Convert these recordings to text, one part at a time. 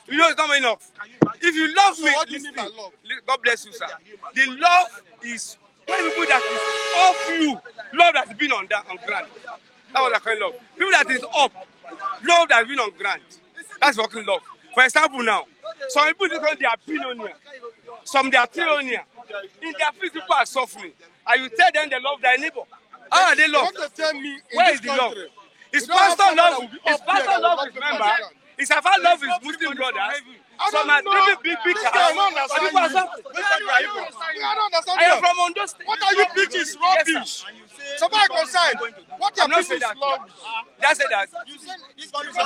You know it's not enough. If you love me, what do you mean by love? God bless you, sir. The love is when people that is off you, love that has been on ground. That's what I call love. People that is up, love that has been on ground. That's fucking love. For example, now, some people because they are billionaire, some they are trillionaire. In their face, people are suffering, and you tell them they love their neighbor. How are they love? You want to tell me where is the love? Is pastor love? Is pastor love his member? Is Safa love his Muslim brothers? Some are living big cars. I don't understand. I am from Ondo State. What are you preaching is rubbish. Somebody concerned. What you are preaching is love. Just say that.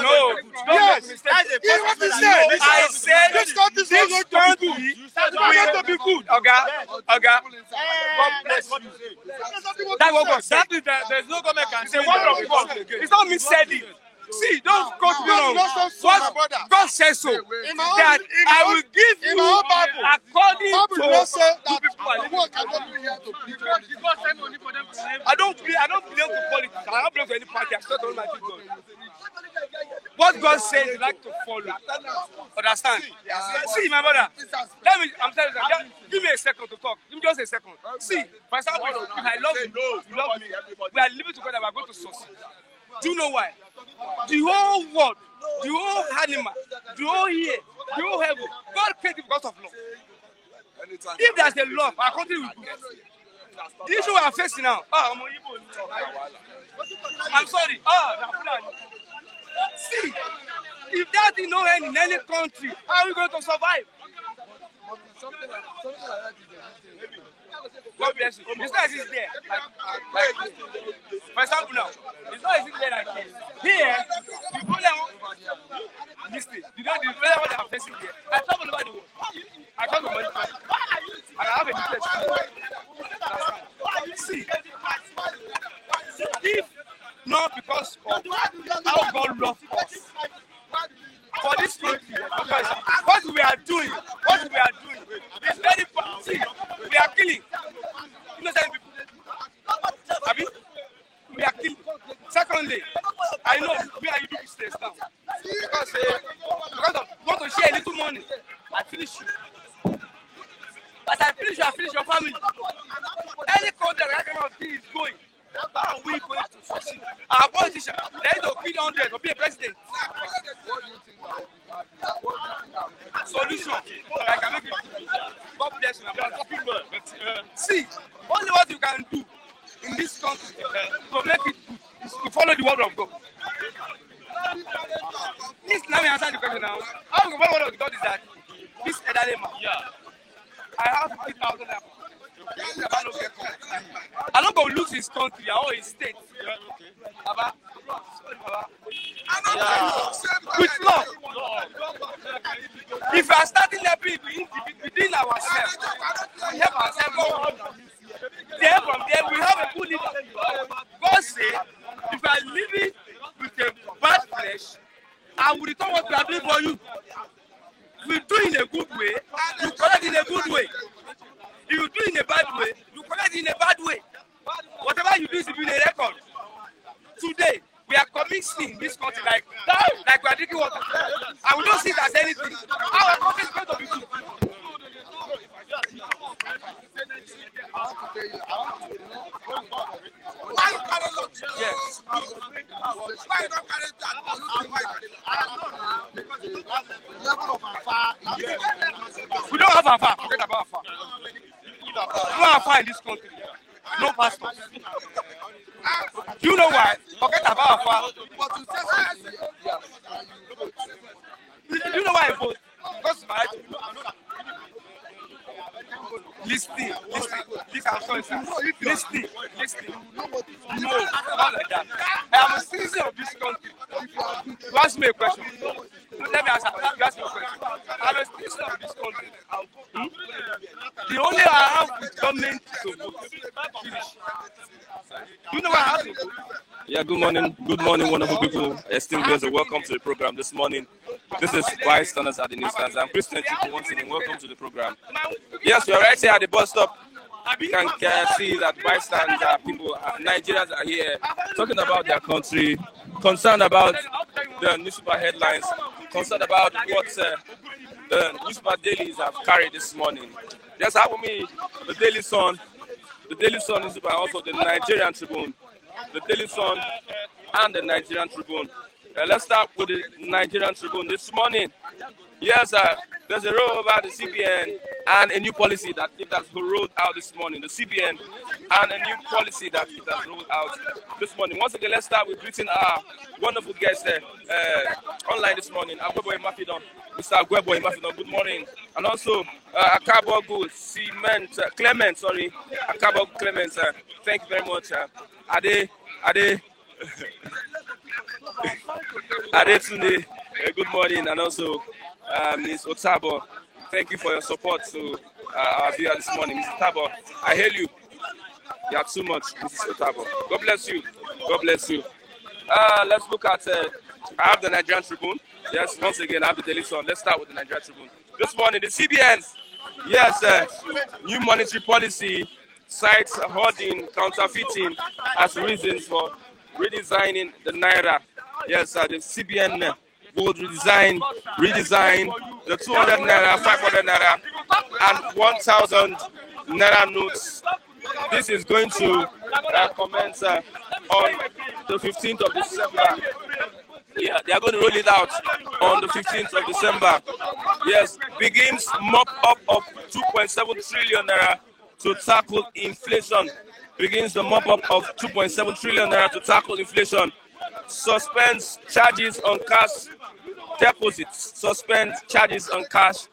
No. Yes. What you said? I said this country is not going to be good. Okay. God bless you. That's what God said. There's no government can say one of God. It's not me said it. See, don't quote me wrong. God says so. That I will give you according to I don't belong to politics. I don't belong to any party. I still don't like God. What God says, you like to follow. Understand? See, my brother. I'm telling you, give me a second to talk. Give me just a second. See, for example, if I love you love me. We are living together. We are going to succeed. Do you know why? The whole world, the whole animal, the whole year, the whole heaven, God created because of love. If there's a love, our country will do. The issue we are facing now, I'm sorry, see, if that is no end in any country, how are we going to survive? God bless you. It's not as it's there. For example now, it's not as it's there like this. Here, the problem, listen, you know the problem what I'm facing here. I travel over the world. I come to money. And I have a business. See, if not because of how God loves us, for this country, what we are doing is very bad. See, we are killing innocent people. Abi, we are killing. Secondly, I know we are you do business now because of want to share a little money. I finish you. As I finish your family. Any country that kind of thing is going. How are we going to succeed? Our politician, they need to kill 100 to be a president. Solution. I can make it. God bless you. See, only what you can do in this country to make it good is to follow the word of God. This now we answer the question now. How the word of God is that this elderly man. I have 50,000 naira. I'm not going to lose his country or his state. With love. If we are starting helping within ourselves, we help ourselves. Then from there, we have a good leader. God said, if you are living with a bad flesh, I will return what we are doing for you. If you do in a good way, you collect in a good way. If you do in a bad way, you collect in a bad way. Whatever you do is in a record. Today, we are commissioning this country like we are drinking water. And we don't see it as anything. Our country is going to be good. Yes. We don't have Afa. Forget about Afa. We don't have Afa in this country. No pastors. Do you know why? Forget about Afa. Do you know why I vote? Because my Listen. I'm sorry, sir. Listen. No, not like that. I am a citizen of this country. You ask me a question. Let me answer. You ask me a question. I am a citizen of this country. The only I have is government to vote. Finish. You know what I have to vote? Yeah, good morning, wonderful people. Esteemed viewers, welcome to the program this morning. This is Bystanders at the Newsstands. I'm Christian Chico once again. Welcome to the program. Yes, we are right here at the bus stop. You can see that bystanders people, Nigerians are here talking about their country, concerned about the newspaper headlines concerned about what the newspaper dailies have carried this morning. Just have with me the Daily Sun. The Daily Sun is also the Nigerian Tribune. The Daily Sun and the Nigerian Tribune. Let's start with the Nigerian Tribune. This morning, yes, there's a row about the CBN and a new policy that it has rolled out this morning. The CBN and a new policy that it has rolled out this morning. Once again, let's start with greeting our wonderful guests online this morning. Agwebo Imafidon, Mr. Agwebo Imafidon, good morning. And also, Akabogu Clement, Akabogu Clement, thank you very much. Adetunde, good morning, and also Ms. Otabo, thank you for your support to our viewer this morning. Mrs. Otabo, I hail you. You are too much, Mrs. Otabo. God bless you. God bless you. Let's look at, I have the Nigerian Tribune. Yes, once again, I have the Daily Sun. Let's start with the Nigerian Tribune. This morning, the CBN's, yes, new monetary policy cites hoarding, counterfeiting as reasons for redesigning the Naira. Yes, the CBN will redesign the 200 Naira, 500 Naira, and 1,000 Naira notes. This is going to commence on the 15th of December. Yeah, they are going to roll it out on the 15th of December. Yes, begins mop up of 2.7 trillion Naira to tackle inflation. Begins the mop up of 2.7 trillion Naira to tackle inflation. Suspends charges on cash deposits. Suspends charges on cash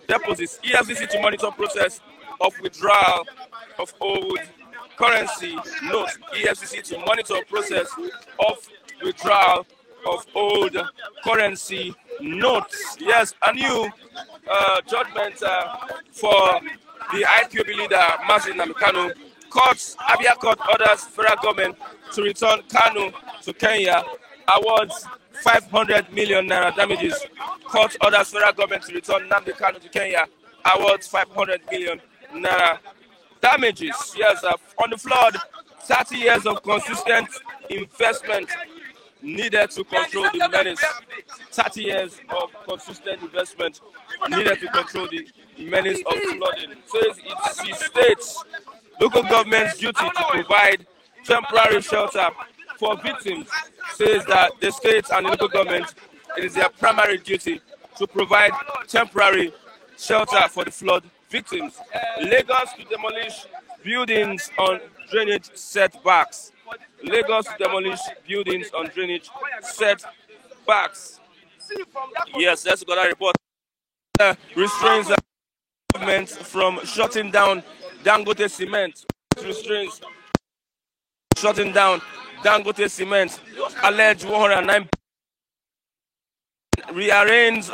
deposits. EFCC to monitor process of withdrawal of old currency notes. EFCC to monitor process of withdrawal of old currency notes. Yes, a new judgment for the IPOB leader, Mazi Nnamdi Kanu. Abia Court orders federal government to return Kanu to Kenya, awards 500 million Naira damages. Court orders federal government to return Nnamdi Kanu to Kenya, awards 500 million Naira damages. Yes, on the flood, 30 years of consistent investment needed to control the menace. 30 years of consistent investment needed to control the menace of flooding. Says it's the state's local government's duty to provide temporary shelter for victims. Says that the state and the local government, it is their primary duty to provide temporary shelter for the flood victims. Lagos to demolish buildings on drainage setbacks. Lagos to demolish buildings on drainage setbacks. Yes, let's go to that report. Restrains the government from shutting down Dangote Cement. Restrains shutting down Dangote Cement. Alleged 109 rearranges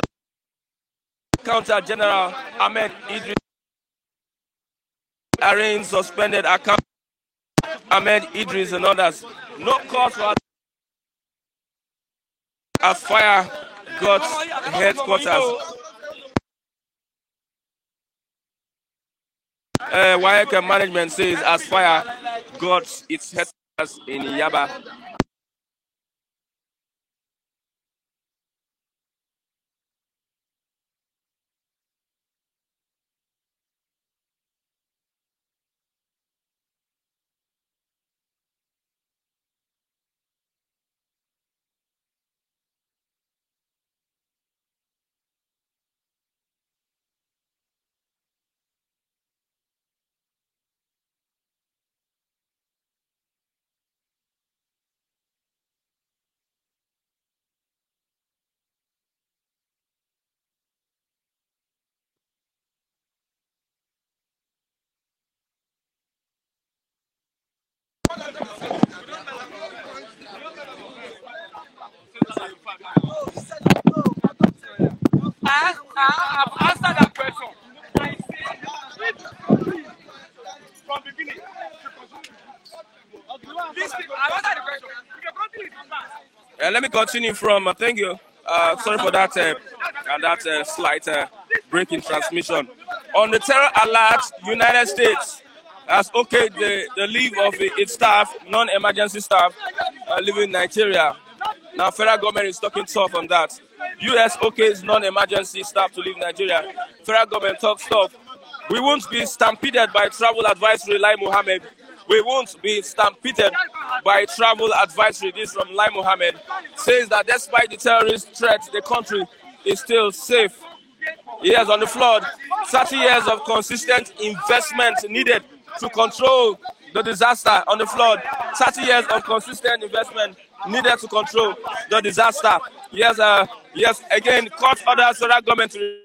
Counter General Ahmed Idris. Arraigns suspended account Ahmed Idris and others. No cause for a fire got headquarters. YK management says as fire got its headquarters in Yaba. I've answered that question. From beginning. Let me continue from, thank you. Sorry for that, that slight break in transmission. On the terror alert, United States has okayed the leave of its staff, non-emergency staff, leaving Nigeria. Now, federal government is talking tough on that. US OK's non-emergency staff to leave Nigeria. Federal government talks tough. We won't be stampeded by travel advisory, Lai Mohammed. We won't be stampeded by travel advisory. This from Lai Mohammed. Says that despite the terrorist threat, the country is still safe. Years on the flood, 30 years of consistent investment needed to control the disaster on the flood. 30 years of consistent investment needed to control the disaster. Yes, again, court orders federal government to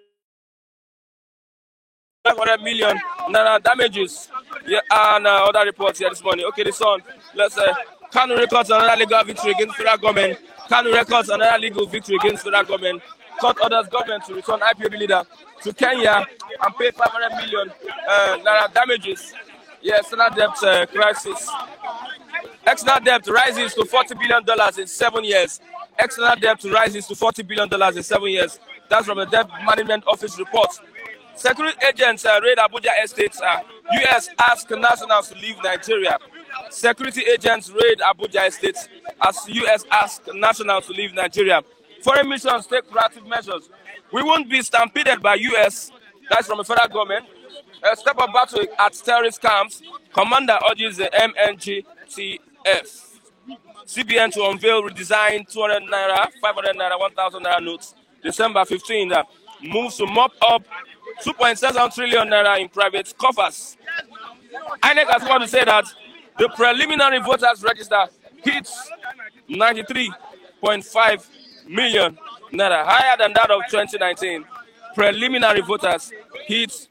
500 million naira damages. Yeah, and other reports here this morning. Okay, the Sun. Let's Kanu records another legal victory against federal government. Kanu records another legal victory against federal government. Court orders government to return IPOB leader to Kenya and pay 500 million naira damages. Yes, external debt crisis. External debt rises to $40 billion in 7 years. External debt rises to $40 billion in 7 years. That's from the Debt Management Office report. Security agents raid Abuja estates. U.S. ask nationals to leave Nigeria. Security agents raid Abuja estates as U.S. ask nationals to leave Nigeria. Foreign missions take proactive measures. We won't be stampeded by U.S. That's from the federal government. Step up battle at terrorist camps. Commander urges the MNGTF. CBN to unveil redesigned 200 naira, 500 naira, 1,000 naira notes. December 15. Moves to mop up 2.7 trillion naira in private coffers. INEC has want to say that the preliminary voters register hits 93.5 million naira, higher than that of 2019. Preliminary voters hits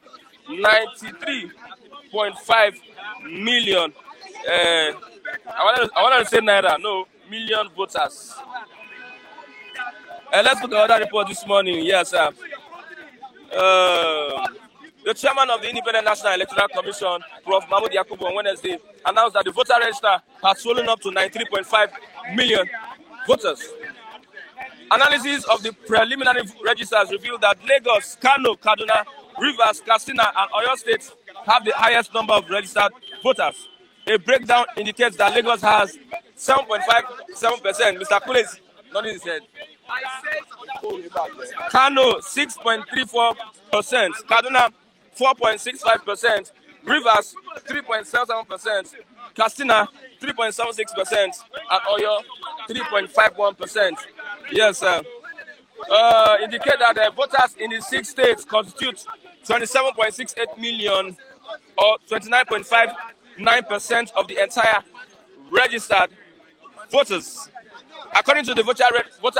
93.5 million. I wanted to say naira, no, million voters. Let's look at another report this morning. Yes, sir. The chairman of the Independent National Electoral Commission, Prof. Mahmoud Yakubu, on Wednesday announced that the voter register has swollen up to 93.5 million voters. Analysis of the preliminary registers revealed that Lagos, Kano, Kaduna, Rivers, Katsina, and Oyo states have the highest number of registered voters. A breakdown indicates that Lagos has 7.57%. Mr. Kulis, nodding his head. Kano 6.34%, Kaduna 4.65%, Rivers 3.77%, Katsina 3.76%, and Oyo 3.51%. Yes, sir. Indicate that the voters in the 6 states constitute 27.68 million or 29.59% of the entire registered voters. According to the voter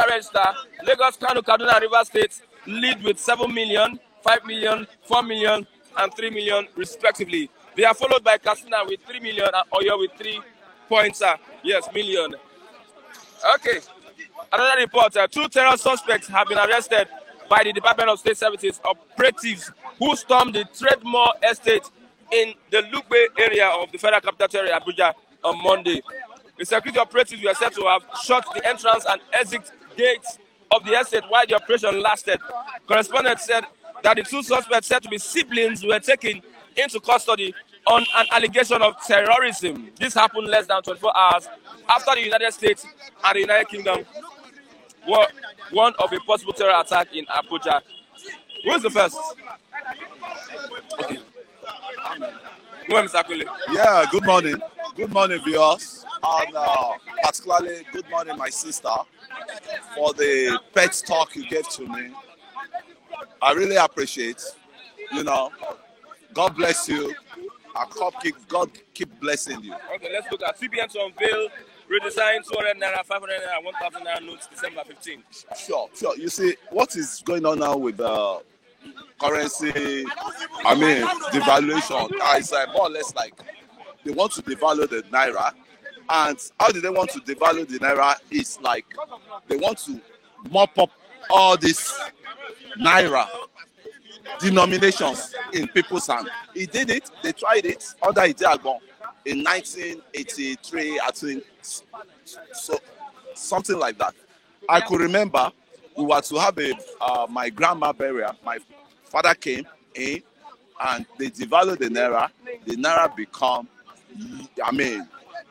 register, Lagos, Kano, Kaduna, and Rivers states lead with 7 million, 5 million, 4 million, and 3 million respectively. They are followed by Katsina with 3 million and Oyo with 3 million. Okay. Another report, 2 terror suspects have been arrested by the Department of State Services operatives who stormed the Trademore estate in the Lugbe area of the Federal Capital Territory, Abuja, on Monday. The security operatives were said to have shut the entrance and exit gates of the estate while the operation lasted. Correspondent said that the 2 suspects said to be siblings were taken into custody on an allegation of terrorism. This happened less than 24 hours after the United States and the United Kingdom were one of a possible terror attack in Abuja. Who is the first? Okay. Yeah, good morning. Good morning, viewers. And particularly, good morning, my sister, for the pet talk you gave to me. I really appreciate. God bless you. God keep blessing you. Okay, let's look at CBN to unveil redesign 200 naira, 500 naira, 1,000 naira notes December 15. Sure. You see, what is going on now with the currency, devaluation, is more or less like they want to devalue the naira. And how do they want to devalue the naira? It's like they want to mop up all these naira denominations in people's hand. He did it. They tried it under Idiagbon in 1983, I think. So something like that. I could remember we were to have my grandma burial. My father came in and they devalued the naira. The naira become,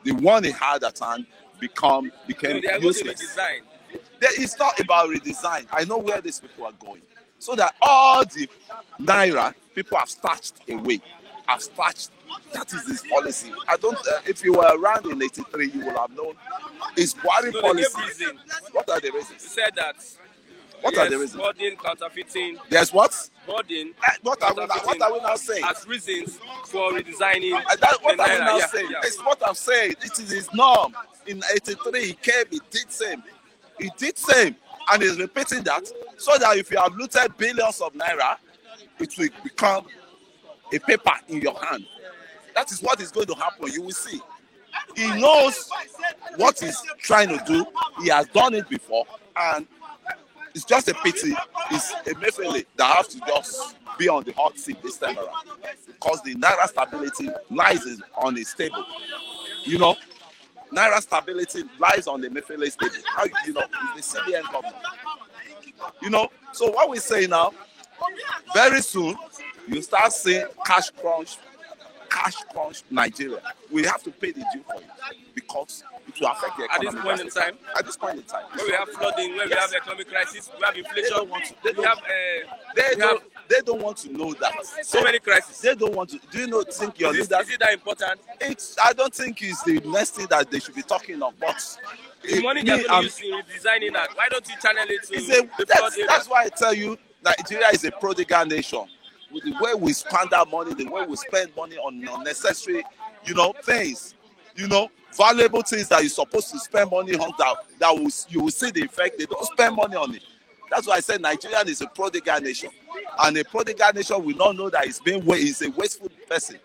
the one he had at hand became useless. It's not about redesign. I know where these people are going. So that all the Naira people have starched away. Have starched. That is his policy. I don't. If you were around in '83, you will have known his Buhari policy. What are the reasons? He said that. What are the reasons? Hoarding, counterfeiting. There's what? Hoarding. What are we now saying? As reasons for redesigning. What are we now saying? It's what I'm saying. It is his norm. In '83, he came. He did same. He did same, and he's repeating that so that if you have looted billions of naira, it will become a paper in your hand. That is what is going to happen. You will see. He knows what he's trying to do. He has done it before, and it's just a pity. It's Emefiele that has to just be on the hot seat this time around because the naira stability lies on his table. You know, naira stability lies on the Emefiele's table. You know, it's the CBN government. You know, so what we say now, very soon you start seeing cash crunch Nigeria. We have to pay the due for it because it will affect the economy. At this point in time. When we have flooding, when we have economic crisis, we have inflation. They don't want to know that. So many crises. They don't want to. Do you not think your leader? Is it that important? I don't think it's the next thing that they should be talking about. The money they're going to use in designing that. Why don't you channel it to that's why I tell you, Nigeria is a prodigal nation. With the way we spend our money, the way we spend money on unnecessary, things, valuable things that you're supposed to spend money on you will see the effect. They don't spend money on it. That's why I said Nigeria is a prodigal nation, and a prodigal nation will not know that he's a wasteful person.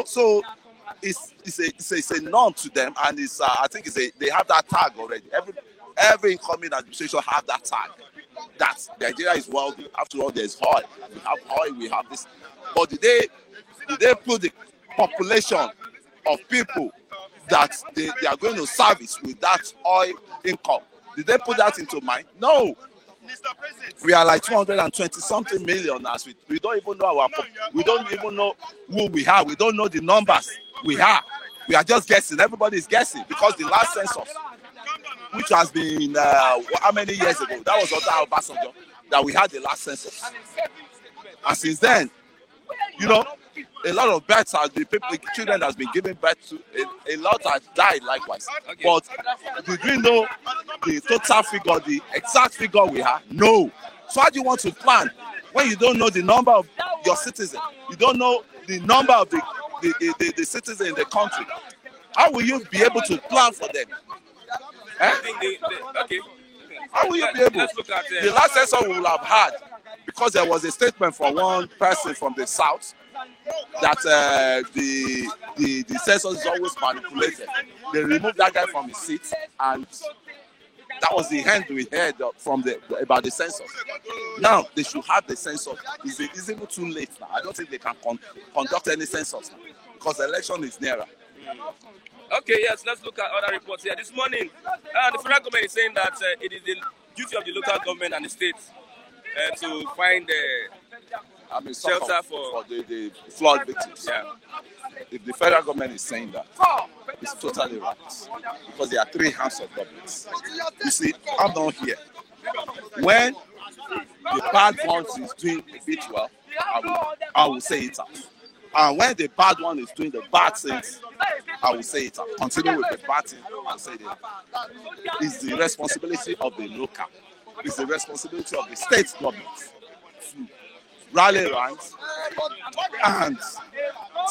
So it's a norm to them, and I think they have that tag already. Every incoming administration have that tag. That Nigeria is wealthy. After all, there's oil. We have oil. We have this. But did they put the population of people that they are going to service with that oil income? Did they put that into mind? No. We are like 220-something million as we don't even know we don't even know who we are. We don't know the numbers we are. We are just guessing. Everybody is guessing because the last census, which has been how many years ago? That was under Obasanjo that we had the last census. And since then, a lot of births children has been given birth to. A lot have died likewise. Okay. But did we know the total figure, the exact figure we have? No. So how do you want to plan when you don't know the number of your citizens? You don't know the number of the citizens in the country. How will you be able to plan for them? Okay. How will you be able? The last census we will have had, because there was a statement from one person from the south that the census is always manipulated. They removed that guy from his seat, and that was the end we heard from about the census. Now they should have the census. It's even too late now. I don't think they can conduct any census now because the election is nearer. Okay, yes, let's look at other reports here. This morning, the federal government is saying that it is the duty of the local government and the states to find shelter for the flood victims. Yeah. If the federal government is saying that, it's totally right. Because there are three hands of government. You see, I'm not here. When the bad one is doing a bit well, I will say it out. And when the bad one is doing the bad things, I will say it out. Continue with the bad thing, I'll say it out. It's the responsibility of the local. It's the responsibility of the state government to rally around and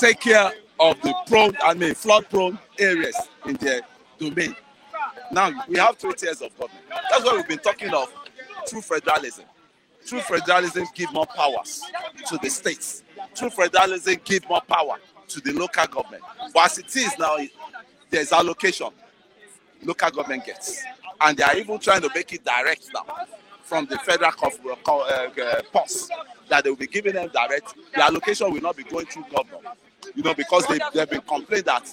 take care of the flood-prone areas in their domain. Now, we have 3 tiers of government. That's what we've been talking of, true federalism. True federalism gives more powers to the states. True federalism gives more power to the local government. But as it is now, there's allocation local government gets. And they are even trying to make it direct now from the federal purse, that they will be giving them direct. The allocation will not be going through governor. Because they've been complaining that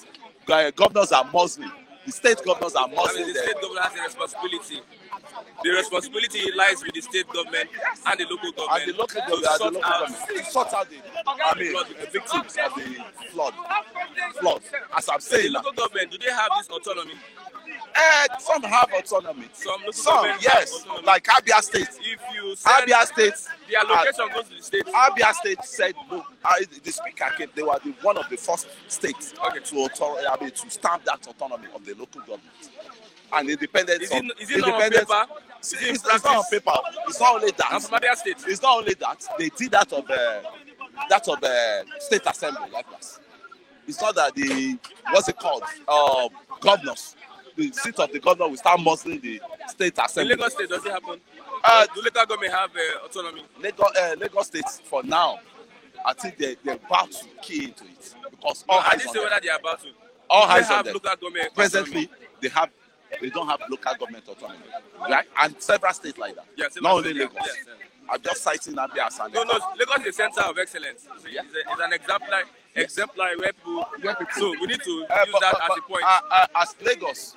governors are Muslim. The state governors are Muslim. The state government has a responsibility. The responsibility lies with the state government and the local government. And the local government to sort out the victims of the flood. As I'm saying, the local government, do they have this autonomy? Some have autonomy. Some yes, autonomy. like Abia State. If you send Abia State, the allocation goes to the state. Abia State said, look, the speaker came, they were one of the first states to stamp that autonomy of the local government. And independence. Is it not on paper? It's not on paper. It's not only that. I'm from Abia State. It's not only that. They did that of state assembly like that. It's not that what's it called? Governors. The seat of the governor will start muscling the state assembly. In Lagos State, does it happen? Do local government have autonomy? Lagos State, for now, I think they're about to key into it because all I eyes didn't on say them. whether they're about to. All they eyes have on them. local government Presently, they don't have local government autonomy, right? And several states like that. Yeah, not only Lagos. Yes, yes. I'm just citing Abia as an No, Lagos is the center of excellence. It's an exemplar where people. So we need to use that as a point. As Lagos,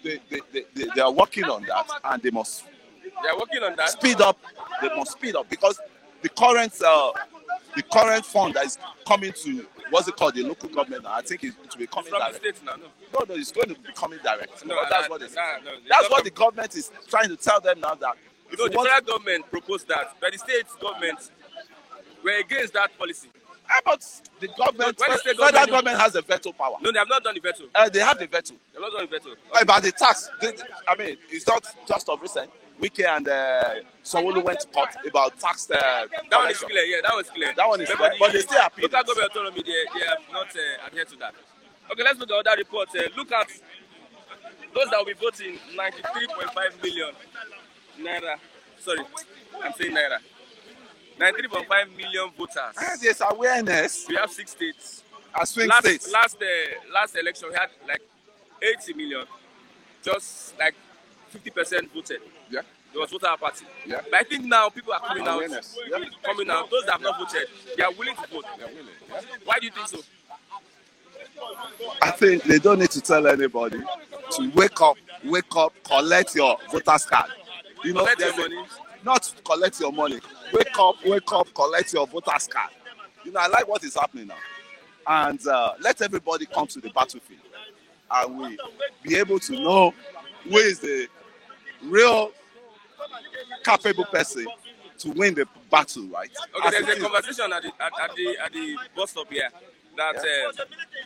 they are working on that, and they must. They are working on that. Speed up. They must speed up because the current fund that is coming to what's it called, the local government. I think it will be coming direct. From the state now, No, it's going to be coming direct. No, that's what they say. No, that's what the government is trying to tell them now that. The federal government proposed that, but the state government were against that policy. But the government, federal government has a veto power. No, they have not done the veto. They have the veto. They have not done the veto. About the tax, it's not just of recent. Wike and Sanwo-Olu went to court about tax. That one is clear. Yeah, that one is clear. That one is clear. But they still appeal. Local government autonomy, they have not adhered to that. Okay, let's look at other reports. Look at those that will be voting. 93.5 million naira. Sorry, I'm saying naira. 93.5 million voters. There's awareness. We have 6 states. Swing states. Last election, we had like 80 million. Just like 50% voted. Yeah. There was voter apathy. Yeah. But I think now people are coming out. Yeah. Coming out. Those that have not voted, they are willing to vote. They're willing. Yeah. Why do you think so? I think they don't need to tell anybody to wake up, collect your voter's card. Collect your money. Not collect your money. Wake up, collect your voter's card. I like what is happening now. And let everybody come to the battlefield. And we be able to know who is the real capable person to win the battle, right? Okay, there's a conversation at the bus stop here that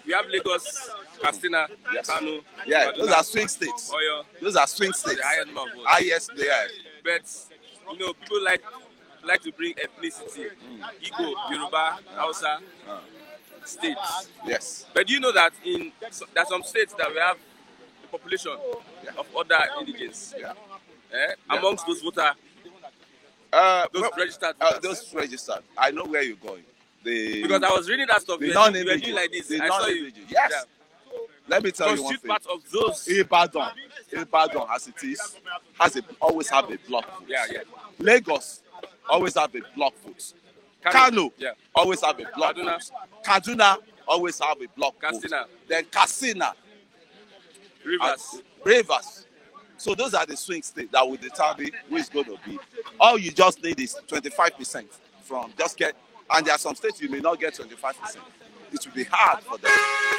we have Lagos, Katsina, Kano. Yeah, those are swing states. Oyo. Those are swing states. The highest number of votes. Yes, they are. But people like to bring ethnicity, Igbo, Yoruba, Hausa states. Yes. But do you know that there are some states that we have the population of other indigens? Yeah. Amongst those voters, registered voters. Those registered. I know where you're going. Because I was reading that stuff. You were doing like this. I saw you. Yes. Yeah. Let me tell you one thing. Part of those. Ibadan, as it is, always have a block vote. Yeah. Lagos always have a block vote. Kano always have a block vote. Kaduna always have a block vote. Then Katsina. Rivers. So those are the swing states that will determine who is going to be. All you just need is 25% from and there are some states you may not get 25%. It will be hard for them.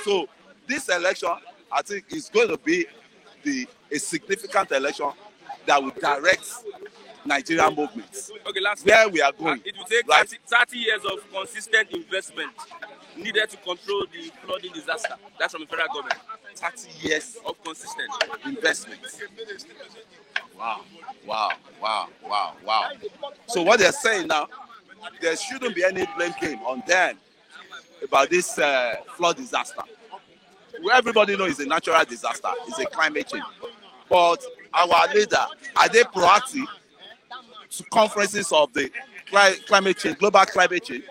So this election, I think, is going to be a significant election that will direct Nigerian movements. Okay, where we are going. It will take 30 years of consistent investment needed to control the flooding disaster. That's from the federal government. 30 years of consistent investment. Wow. So what they're saying now, there shouldn't be any blame game on them about this flood disaster. Everybody knows it's a natural disaster. It's a climate change. But our leader, are they proactive to conferences of the climate change, global climate change?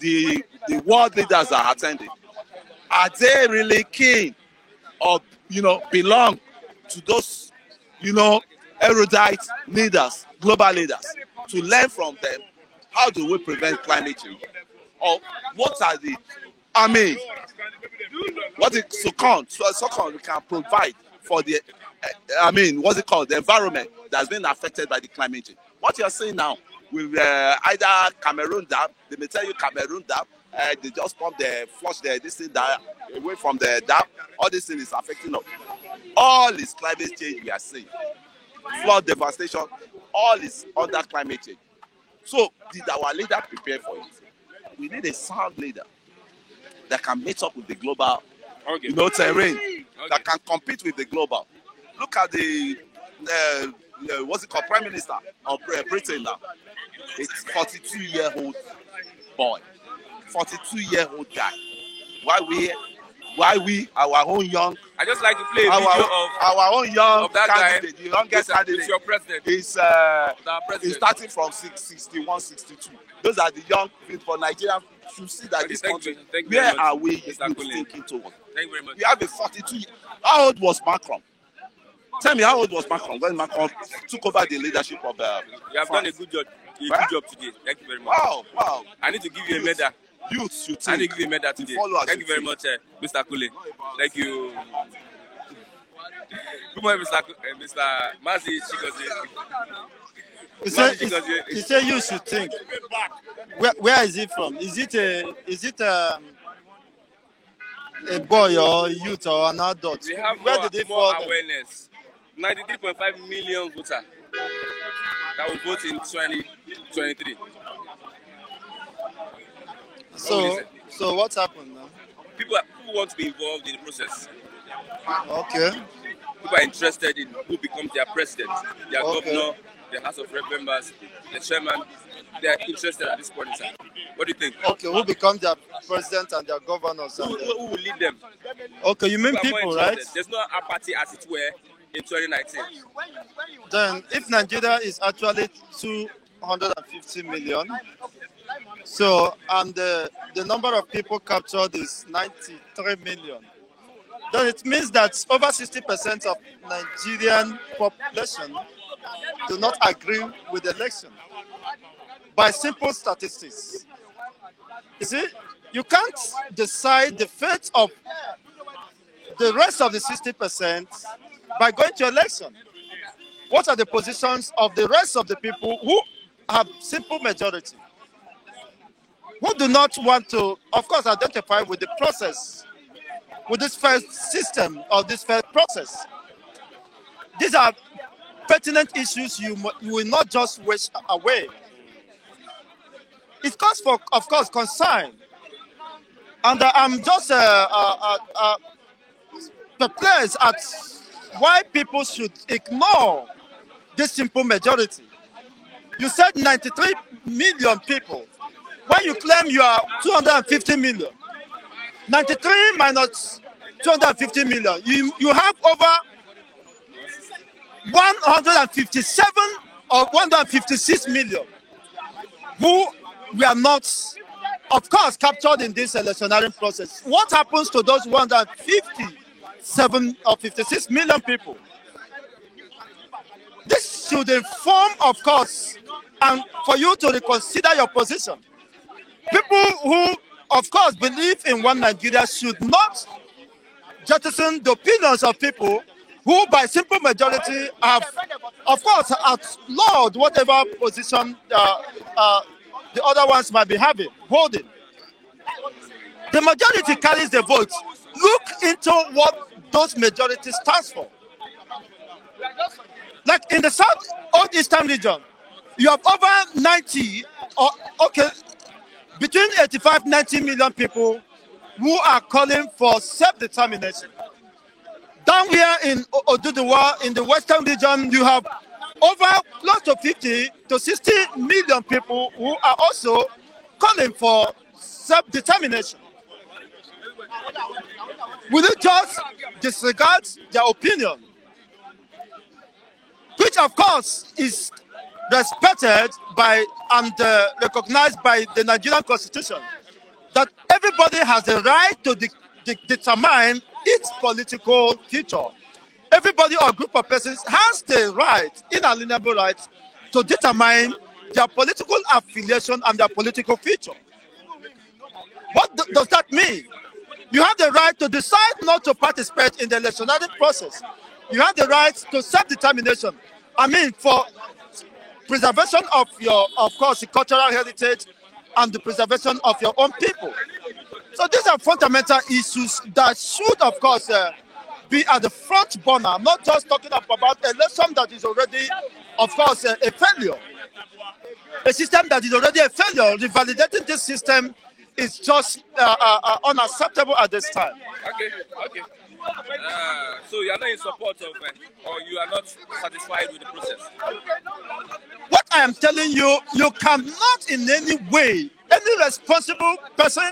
The world leaders are attending. Are they really keen or, belong to those, erudite leaders, global leaders, to learn from them? How do we prevent climate change? Or what are what is SOCON we can provide for the, the environment that's been affected by the climate change? What you're saying now with either Cameroon Dam, they may tell you Cameroon Dam, They just pump flush this thing down away from the dam. All this thing is affecting us. All is climate change we are seeing. Flood devastation, all is under climate change. So did our leader prepare for it? We need a sound leader that can meet up with the global terrain, that can compete with the global. Look at the what's it called, Prime Minister of Britain now. It's 42-year-old boy, 42-year-old guy. Why we, our own young. I just like to play a video of our own young of that candidate, guy. the youngest candidate. It's your president. He's starting from 61, 62. Those are the young people for Nigeria to see that this country. Where are we thinking towards? Thank you very much. We have a 42. How old was Macron? Tell me, how old was Macron when Macron took over the leadership of You have done a good job. Good job today. Thank you very much. Wow. I need to give you a medal. Youth should I need to give you a medal today. Thank you very much, Mr. Kule. Thank you. Good morning, Mr. Mazi Chikozie. He said you should think. Where is it from? Is it a boy or a youth or an adult? We have Where did they more fall awareness. 93.5 million voters that will vote in 2023. So what's happened now? People want to be involved in the process. Okay. People are interested in who becomes their president, their governor, their House of Rep members, the chairman. They are interested at this point in time. What do you think? Okay, who becomes their president and their governors? Who will lead them? Okay, you mean people, right? There's no apathy, as it were, in 2019. Then, if Nigeria is actually 250 million, so and the number of people captured is 93 million, then it means that over 60% of Nigerian population do not agree with the election. By simple statistics, you see, you can't decide the fate of the rest of the 60% by going to election. What are the positions of the rest of the people who have simple majority, who do not want to, of course, identify with the process, with this first system or this first process? These are pertinent issues you will not just wish away. It calls for, of course, concern. And I'm just perplexed at why people should ignore this simple majority. You said 93 million people. When you claim you are 250 million, 93 minus 250 million, you have over 157 or 156 million who were not, of course, captured in this electionary process. What happens to those 157 or 56 million people? This should inform, of course, and for you to reconsider your position. People who, of course, believe in one Nigeria should not jettison the opinions of people who, by simple majority, have, of course, outlawed whatever position the other ones might be holding. The majority carries the vote. Look into what those majorities stands for. Like in the South or Eastern region, you have over 90, between 85 90 million people who are calling for self-determination. Down here in Oduduwa, in the Western region, you have over close to 50 to 60 million people who are also calling for self-determination. Will you just disregard their opinion? Which, of course, is respected by and recognized by the Nigerian Constitution, that everybody has the right to determine its political future. Everybody or group of persons has the right, inalienable right, to determine their political affiliation and their political future. What does that mean? You have the right to decide not to participate in the electionary process. You have the right to self-determination. I mean, for preservation of your, of course, cultural heritage, and the preservation of your own people. So these are fundamental issues that should, of course, be at the front burner. I'm not just talking about a election that is already, of course, a failure. A system that is already a failure. Revalidating this system is just unacceptable at this time. Okay. So you are not in support of, or you are not satisfied with the process? What I am telling you, you cannot in any way, any responsible person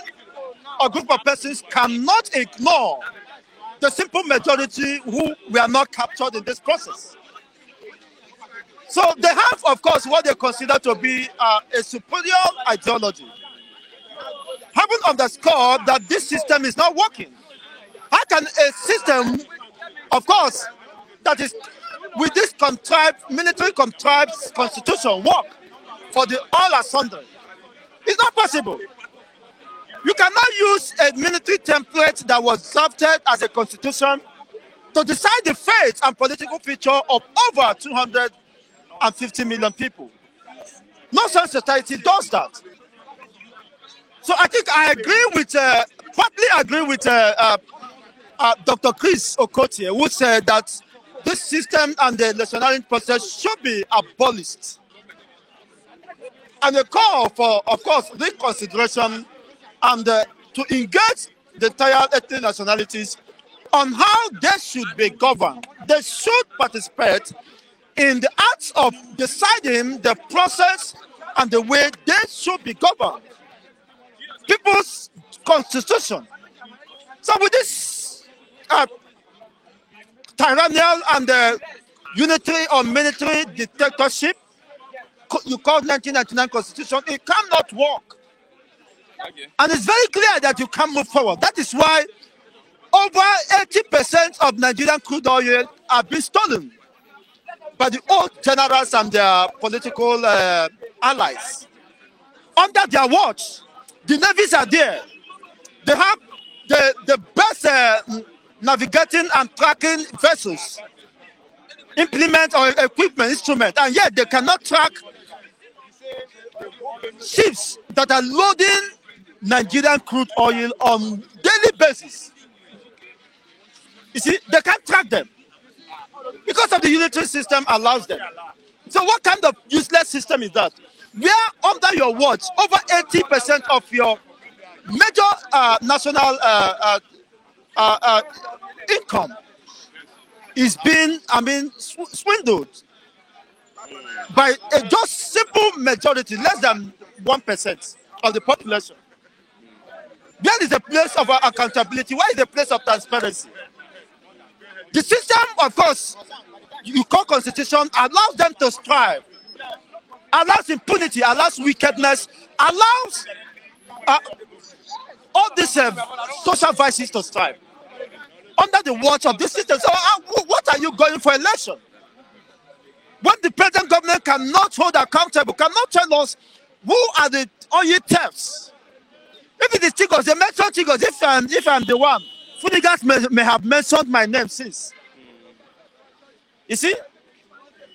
or group of persons cannot ignore the simple majority who were not captured in this process. So they have, of course, what they consider to be a superior ideology. Having underscored that this system is not working, how can a system, of course, that is with this military contrived constitution work for the all asunder? It's not possible. You cannot use a military template that was drafted as a constitution to decide the fate and political future of over 250 million people. No such society does that. So I think I partly agree with Dr. Chris Okotie, who said that this system and the electioneering process should be abolished. And a call for, of course, reconsideration and to engage the entire ethnic nationalities on how they should be governed. They should participate in the acts of deciding the process and the way they should be governed. People's constitution. So with this tyrannical and unitary or military dictatorship, you call 1999 constitution, it cannot work. Okay. And it's very clear that you can't move forward. That is why over 80% of Nigerian crude oil are being stolen by the old generals and their political allies. Under their watch, the navies are there. They have the best navigating and tracking vessels, implement or equipment, instrument, and yet they cannot track ships that are loading Nigerian crude oil on daily basis. You see, they can't track them because of the unitary system allows them. So what kind of useless system is that? Where under your watch, over 80% of your major national income is being, swindled by a just simple majority, less than 1% of the population. Where is the place of accountability? Where is the place of transparency? The system, of course, you call constitution, allows them to strive, allows impunity, allows wickedness, allows all these social vices to strive under the watch of this system. So what are you going for election? When the present government cannot hold accountable, cannot tell us who are the oil thefts. If it is Chigos, they mention Chigos. If I'm the one, Funigas may have mentioned my name since. You see?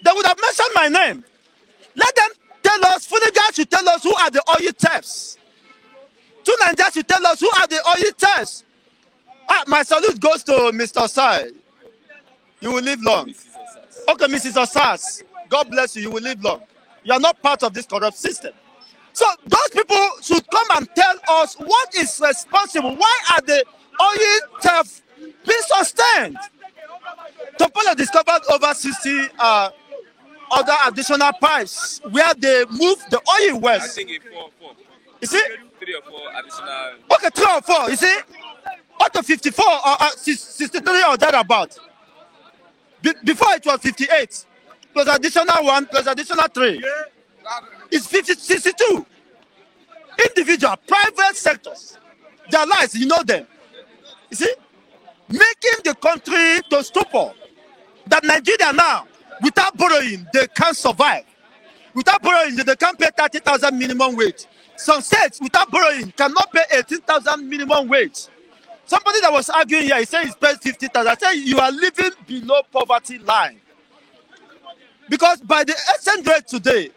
They would have mentioned my name. Let them tell us, Funigas should tell us who are the oil thefts. Two Nigerians should tell us who are the oil thefts. My salute goes to Mr. Osai. You will live long. Okay, Mrs. Osas, God bless you. You will live long. You are not part of this corrupt system. So those people should come and tell us what is responsible. Why are the oil thefts being sustained? Topolo discovered over 60 other additional pipes where they move the oil west. I think it's 4. You see? 3 or 4 additional. Okay, 3 or 4. You see? Out of 54 or 63 or thereabout. Before it was 58. Plus additional 1, plus additional 3. It's 62. Individual, private sectors. Their lives, you know them. You see? Making the country to stupor. That Nigeria now, without borrowing, they can't survive. Without borrowing, they can't pay 30,000 minimum wage. Some states, without borrowing, cannot pay 18,000 minimum wage. Somebody that was arguing here, he said he's paid 50,000. I said you are living below poverty line. Because by the exchange rate today,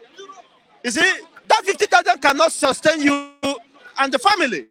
you see, That 50,000 cannot sustain you and the family.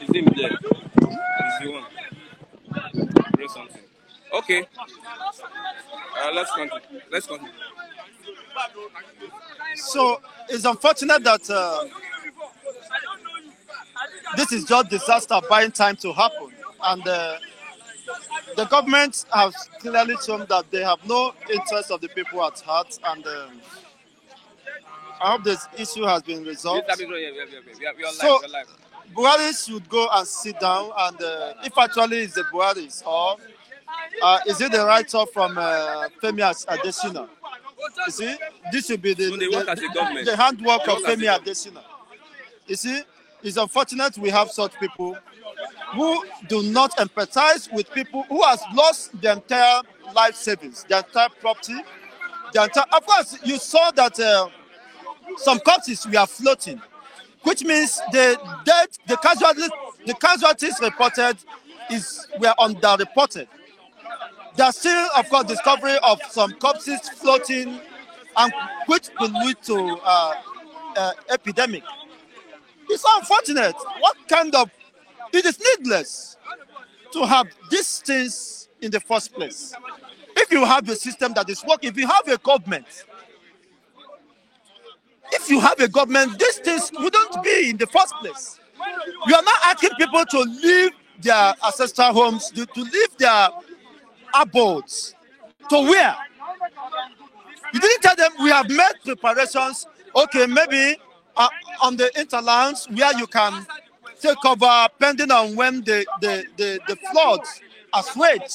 Is him there? Is the one? Bring something. Okay. Let's continue. Let's continue. So it's unfortunate that this is just disaster buying time to happen. And the government has clearly shown that they have no interest of the people at heart. And I hope this issue has been resolved. So Buhari should go and sit down, and if actually it's the Buhari's, or is it the writer from Femi Adesina? You see, this should be the handwork of Femi Adesina. You see, it's unfortunate we have such people who do not empathize with people who has lost their entire life savings, their entire property, their entire. Of course, you saw that some corpses were floating, which means the casualties reported were underreported. There's still, of course, discovery of some corpses floating, and which could lead to epidemic. It's unfortunate. What kind of it is needless to have these things in the first place. If you have a system that is working, if you have a government, these things wouldn't be in the first place. You are not asking people to leave their ancestral homes, to leave their abodes. To where? You didn't tell them we have made preparations. Okay, maybe on the interlands where you can take over, depending on when the floods assuage.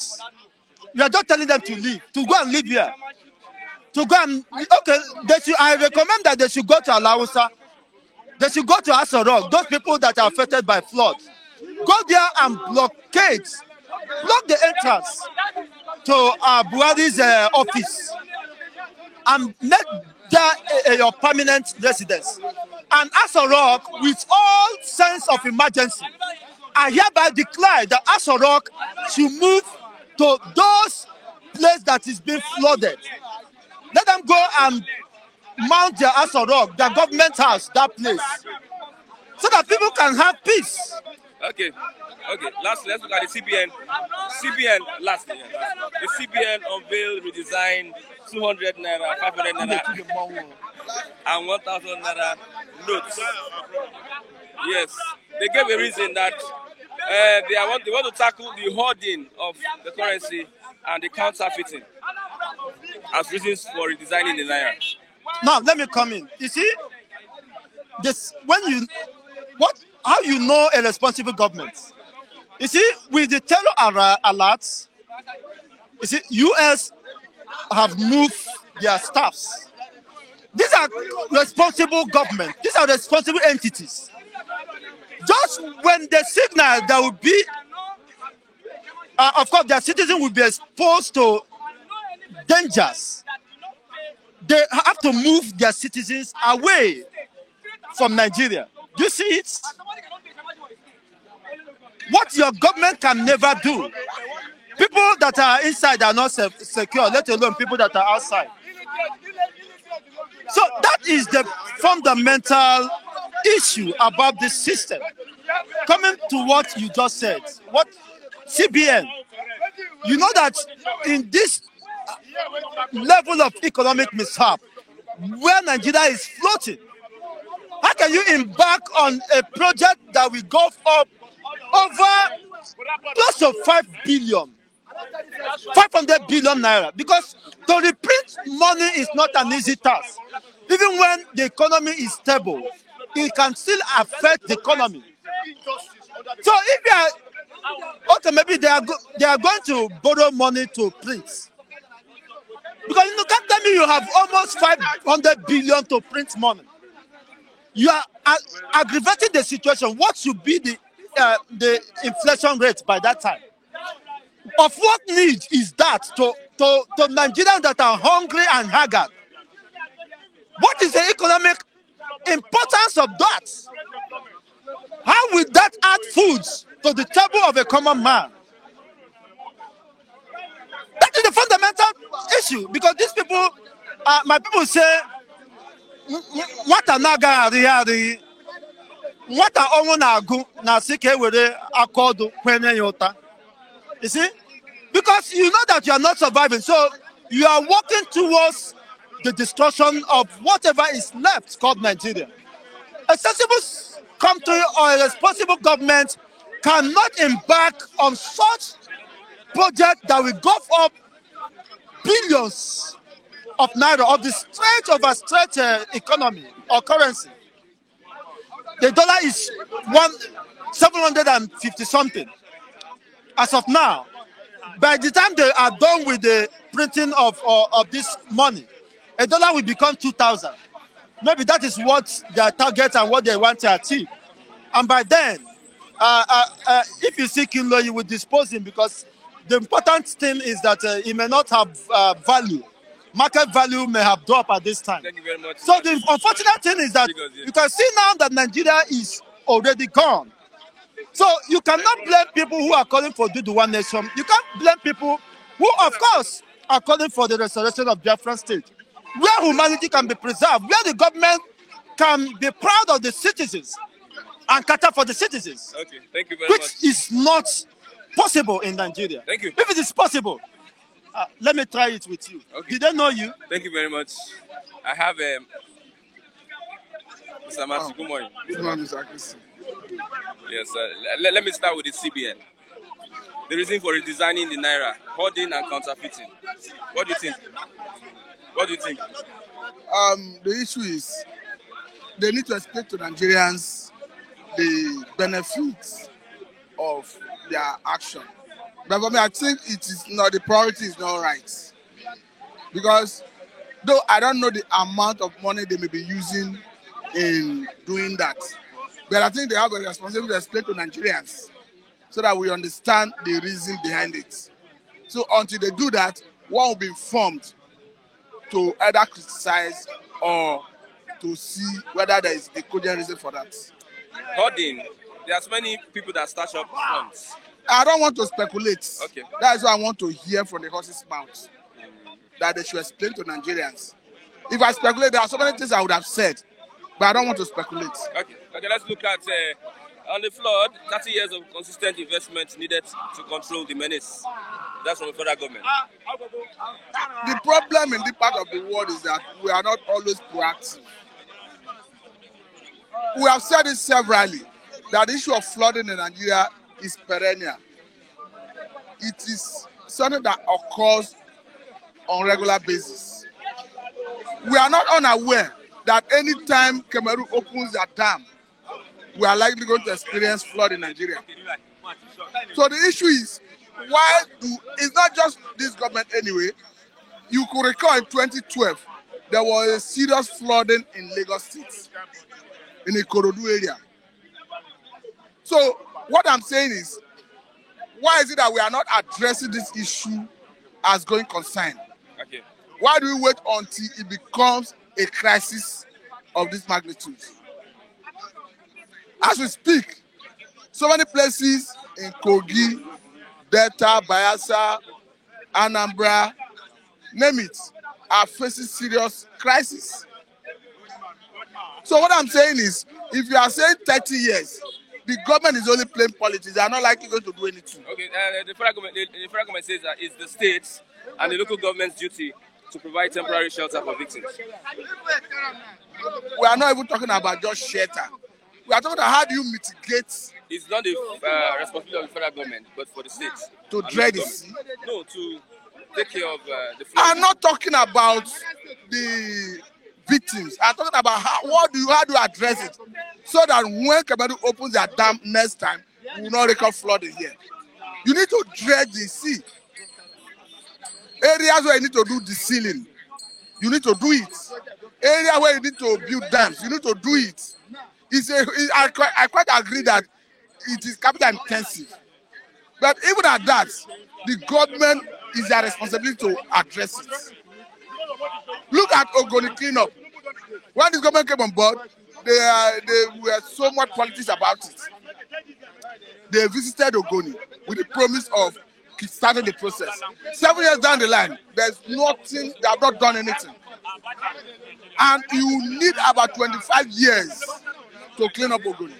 You are just telling them to leave, to go and live here. To go and, okay, I recommend that they should go to Alausa. They should go to Aso Rock, those people that are affected by floods. Go there and block the entrance to Buhari's office and make that your permanent residence. And Aso Rock, with all sense of emergency, I hereby declare that Aso Rock should move to those places that is being flooded. Let them go and mount their Aso Rock, their government house, that place, so that people can have peace. Okay. Last, let's look at the CBN. The CBN unveiled, redesigned 200 naira, 500 naira, and 1,000 naira notes. Yes, they gave a reason that they want to tackle the hoarding of the currency and the counterfeiting as reasons for redesigning the naira. Now let me come in. You see, how you know a responsible government? You see, with the terror alerts, you see, U.S. have moved their staffs. These are responsible government. These are responsible entities. Just when they signal there will be, of course, their citizens will be exposed to dangers, they have to move their citizens away from Nigeria. Do you see it? What your government can never do. People that are inside are not secure, let alone people that are outside. So that is the fundamental issue about this system. Coming to what you just said, what CBN, you know that in this level of economic mishap, where Nigeria is floating, how can you embark on a project that will go up over close to 5 billion, 500 billion naira? Because to reprint money is not an easy task. Even when the economy is stable, it can still affect the economy. So if you are, okay, maybe they are going to borrow money to print. Because you can't tell me you have almost 500 billion to print money. You are aggravating the situation. What should be the inflation rate by that time? Of what need is that to Nigerians that are hungry and haggard? What is the economic importance of that? How will that add foods to the table of a common man? That is the fundamental issue, because these people, my people say, what a naga ari, what a omonagu na sike were akodo kwene yota. You see, because you know that you are not surviving, so you are working towards the destruction of whatever is left called Nigeria. A sensible country or a responsible government cannot embark on such project that will go up billions of naira of the overstretched economy or currency. The dollar is 750 something as of now. By the time they are done with the printing of this money, a dollar will become 2,000. Maybe that is what their target and what they want to achieve. And by then, if you see Kinlo, you will dispose him, because the important thing is that he may not have value. Market value may have dropped at this time. Thank you very much. So the unfortunate thing is that you can see now that Nigeria is already gone. So you cannot blame people who are calling for do one nation. You can't blame people who, of course, are calling for the restoration of Biafran state, where humanity can be preserved, where the government can be proud of the citizens. and cater for the citizens. Okay, thank you very which much. is not possible in Nigeria. Thank you. If it is possible, let me try it with you. Okay. Did they know you? Thank you very much. I have Mr. Matthew. Good morning. Good morning, Mr. Akisi. Yes, let me start with the CBN. The reason for redesigning the Naira, hoarding and counterfeiting. What do you think? What do you think? The issue is they need to explain to Nigerians the benefits of their action. But for me, I think it is not, the priority is not right. Because though I don't know the amount of money they may be using in doing that, but I think they have a responsibility to explain to Nigerians so that we understand the reason behind it. So until they do that, one will be informed to either criticize or to see whether there is a cogent reason for that. Hoarding. There are so many people that stash up funds. I don't want to speculate. Okay. That is what I want to hear from the horse's mouth. That they should explain to Nigerians. If I speculate, there are so many things I would have said, but I don't want to speculate. Okay, let's look at on the flood, 30 years of consistent investment needed to control the menace. That's from the federal government. The problem in this part of the world is that we are not always proactive. We have said it severally, that the issue of flooding in Nigeria is perennial. It is something that occurs on a regular basis. We are not unaware that any time Cameroon opens their dam, we are likely going to experience flood in Nigeria. So the issue is, it's not just this government anyway. You could recall in 2012, there was a serious flooding in Lagos State, in the Ikorodu area. So what I'm saying is, why is it that we are not addressing this issue as going concern? Okay. Why do we wait until it becomes a crisis of this magnitude? As we speak, so many places in Kogi, Delta, Bayelsa, Anambra, name it, are facing serious crisis. So what I'm saying is, if you are saying 30 years, the government is only playing politics. They are not likely going to do anything. Okay, the federal government says that it's the states and the local government's duty to provide temporary shelter for victims. We are not even talking about just shelter. We are talking about how do you mitigate. It's not the responsibility of the federal government, but for the states. To dread the sea? No, to take care of the flood. I'm not talking about the victims. I'm talking about how do you address it so that when Cameroon opens their dam next time, we will not record flooding here. You need to dredge the sea. Areas where you need to do the sealing, you need to do it. Areas where you need to build dams, you need to do it. I quite agree that it is capital intensive. But even at that, the government is their responsibility to address it. Look at Ogoni cleanup. When this government came on board, they were so much politics about it. They visited Ogoni with the promise of starting the process. 7 years down the line, there's nothing, they have not done anything. And you need about 25 years to clean up Ogoni.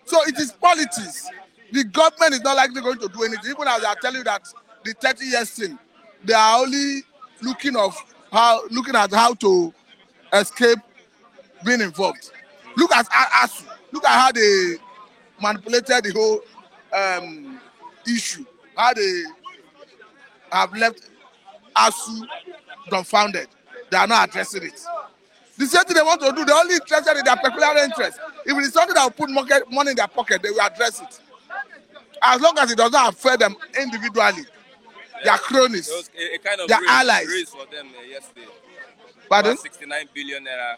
So it is politics. The government is not likely going to do anything. Even as I tell you that the 30 years thing, they are only looking at how to escape being involved. Look at ASU. Look at how they manipulated the whole issue. How they have left ASU dumbfounded. They are not addressing it. The same thing they want to do, they're only interested in their peculiar interest. If it is something that will put money in their pocket, they will address it. As long as it does not affect them individually, their cronies, a kind of their allies. Raise for them yesterday. Pardon? 69 billion naira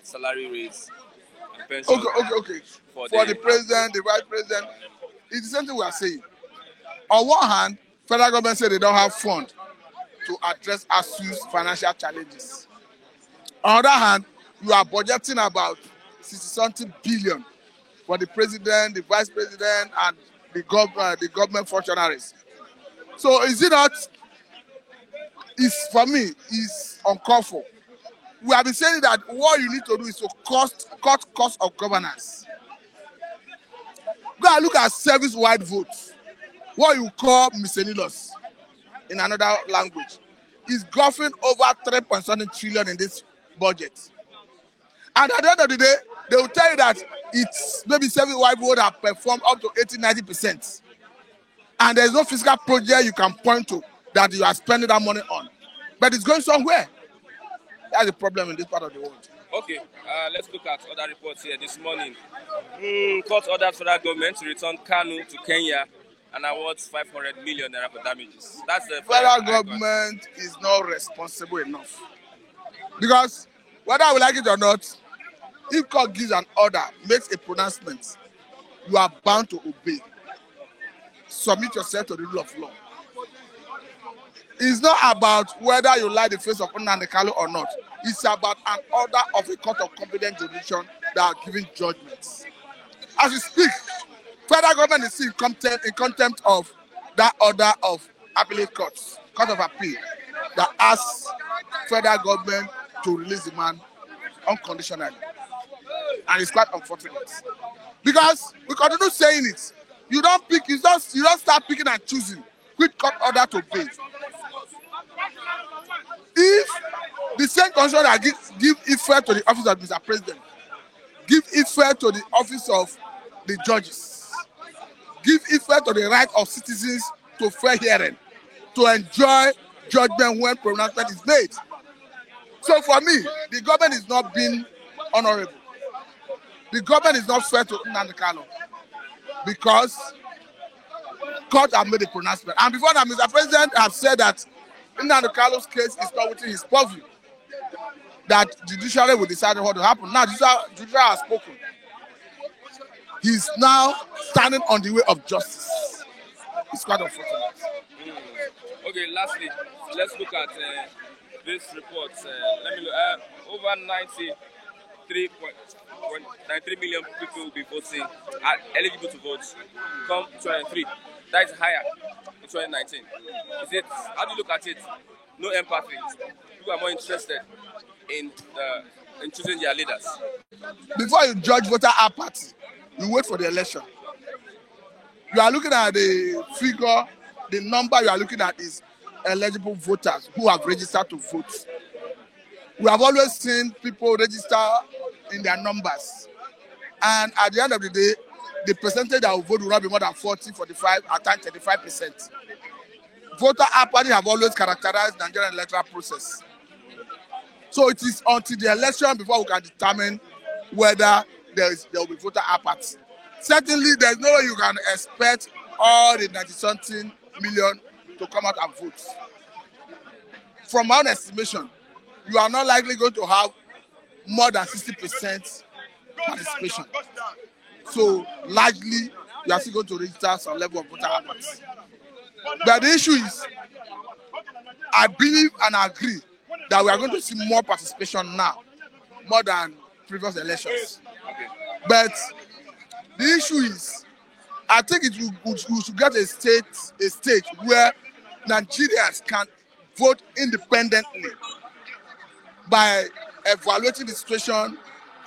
salary raise. And Okay. For the president, the vice president, it's the same thing we are saying. On one hand, federal government said they don't have funds to address ASU's financial challenges. On the other hand, you are budgeting about 60-something billion for the president, the vice president, and the government functionaries. So is it not? For me, it's uncalled for. we have been saying that what you need to do is to cut cost of governance. Go and look at service-wide votes, what you call miscellaneous in another language, is golfing over 3.7 trillion in this budget. And at the end of the day, they will tell you that it's maybe service-wide vote have performed up to 80-90%. And there's no fiscal project you can point to that you are spending that money on. But it's going somewhere. That's the problem in this part of the world. Okay, let's look at other reports here this morning. Court ordered federal government to return Kanu to Kenya and awards 500 million naira for damages. That's the federal government is not responsible enough. Because whether we like it or not, if court gives an order, makes a pronouncement, you are bound to obey. Submit yourself to the rule of law. It's not about whether you like the face of Nnamdi Kanu or not. It's about an order of a court of competent jurisdiction that are giving judgments. As we speak, federal government is in contempt of that order of appellate courts, court of appeal, that asks federal government to release the man unconditionally. And it's quite unfortunate. Because we continue saying it. You don't start picking and choosing which court order to pay. If the same constitution that give effect to the office of Mr. President, give effect to the office of the judges, give effect to the right of citizens to fair hearing, to enjoy judgment when pronouncement is made. So for me, the government is not being honorable. The government is not fair to Nnamdi Kanu because court have made a pronouncement. And before that, Mr. President have said that Nnamdi Kanu's case is not within his purview, that judiciary will decide what will happen. Now, judiciary has spoken. He's now standing on the way of justice. It's quite unfortunate. Okay, lastly, let's look at this report. Let me look. Over 93 million people will be voting, are eligible to vote come 2023. That is higher in 2019. How do you look at it? No empathy. People are more interested in choosing their leaders. Before you judge voter apathy, you wait for the election. You are looking at the figure, the number you are looking at is eligible voters who have registered to vote. We have always seen people register in their numbers. And at the end of the day, the percentage that will vote will not be more than 40, 45, at times 35%. Voter apathy have always characterized the Nigerian electoral process. So it is until the election before we can determine whether there will be voter apathy. Certainly, there's no way you can expect all the 90-something million to come out and vote. From my own estimation, you are not likely going to have more than 60% participation. So largely, you are still going to register some level of voter apathy. But the issue is, I believe and agree that we are going to see more participation now, more than previous elections. But the issue is, I think we should get a stage where Nigerians can vote independently by evaluating the situation,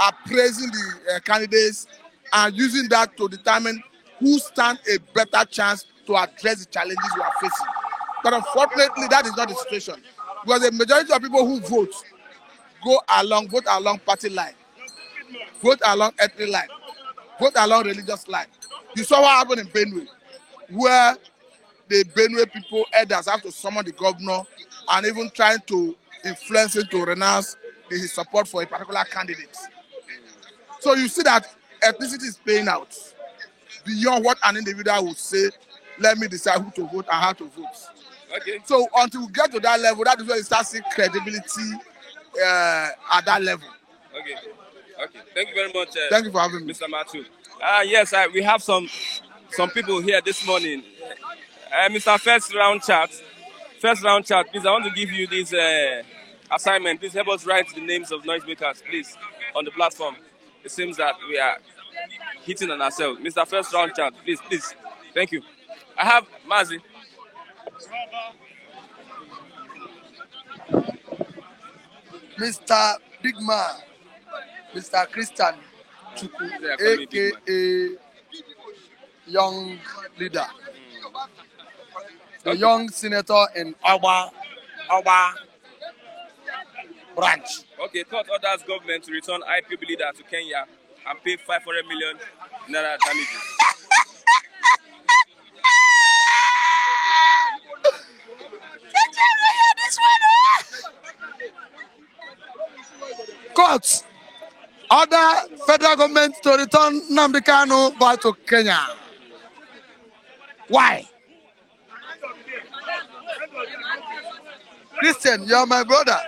appraising the candidates, and using that to determine who stands a better chance to address the challenges we are facing. But unfortunately, that is not the situation. Because the majority of people who vote vote along party line, vote along ethnic line, vote along religious line. You saw what happened in Benue, where the Benue people, elders, have to summon the governor and even trying to influence him to renounce his support for a particular candidate. So you see that ethnicity is playing out beyond what an individual would say, let me decide who to vote and how to vote. Okay. So until we get to that level, that is where you start seeing credibility at that level. Okay. Thank you very much. Thank you for having me, Mr. Matthew. Yes, we have some people here this morning. Mr. First round chat, please, I want to give you this assignment. Please help us write the names of noisemakers, please, on the platform. It seems that we are hitting on ourselves. Mr. First round chat, please. Thank you. I have Mazi. Mr. Big Man, Mr. Christian Chukwu, aka Young Leader, the young senator in Oba branch. Okay, court orders government to return IPOB leader to Kenya and pay 500 million naira damages. Court order federal government to return Nnamdi Kanu back to Kenya. Why? Christian, you're my brother.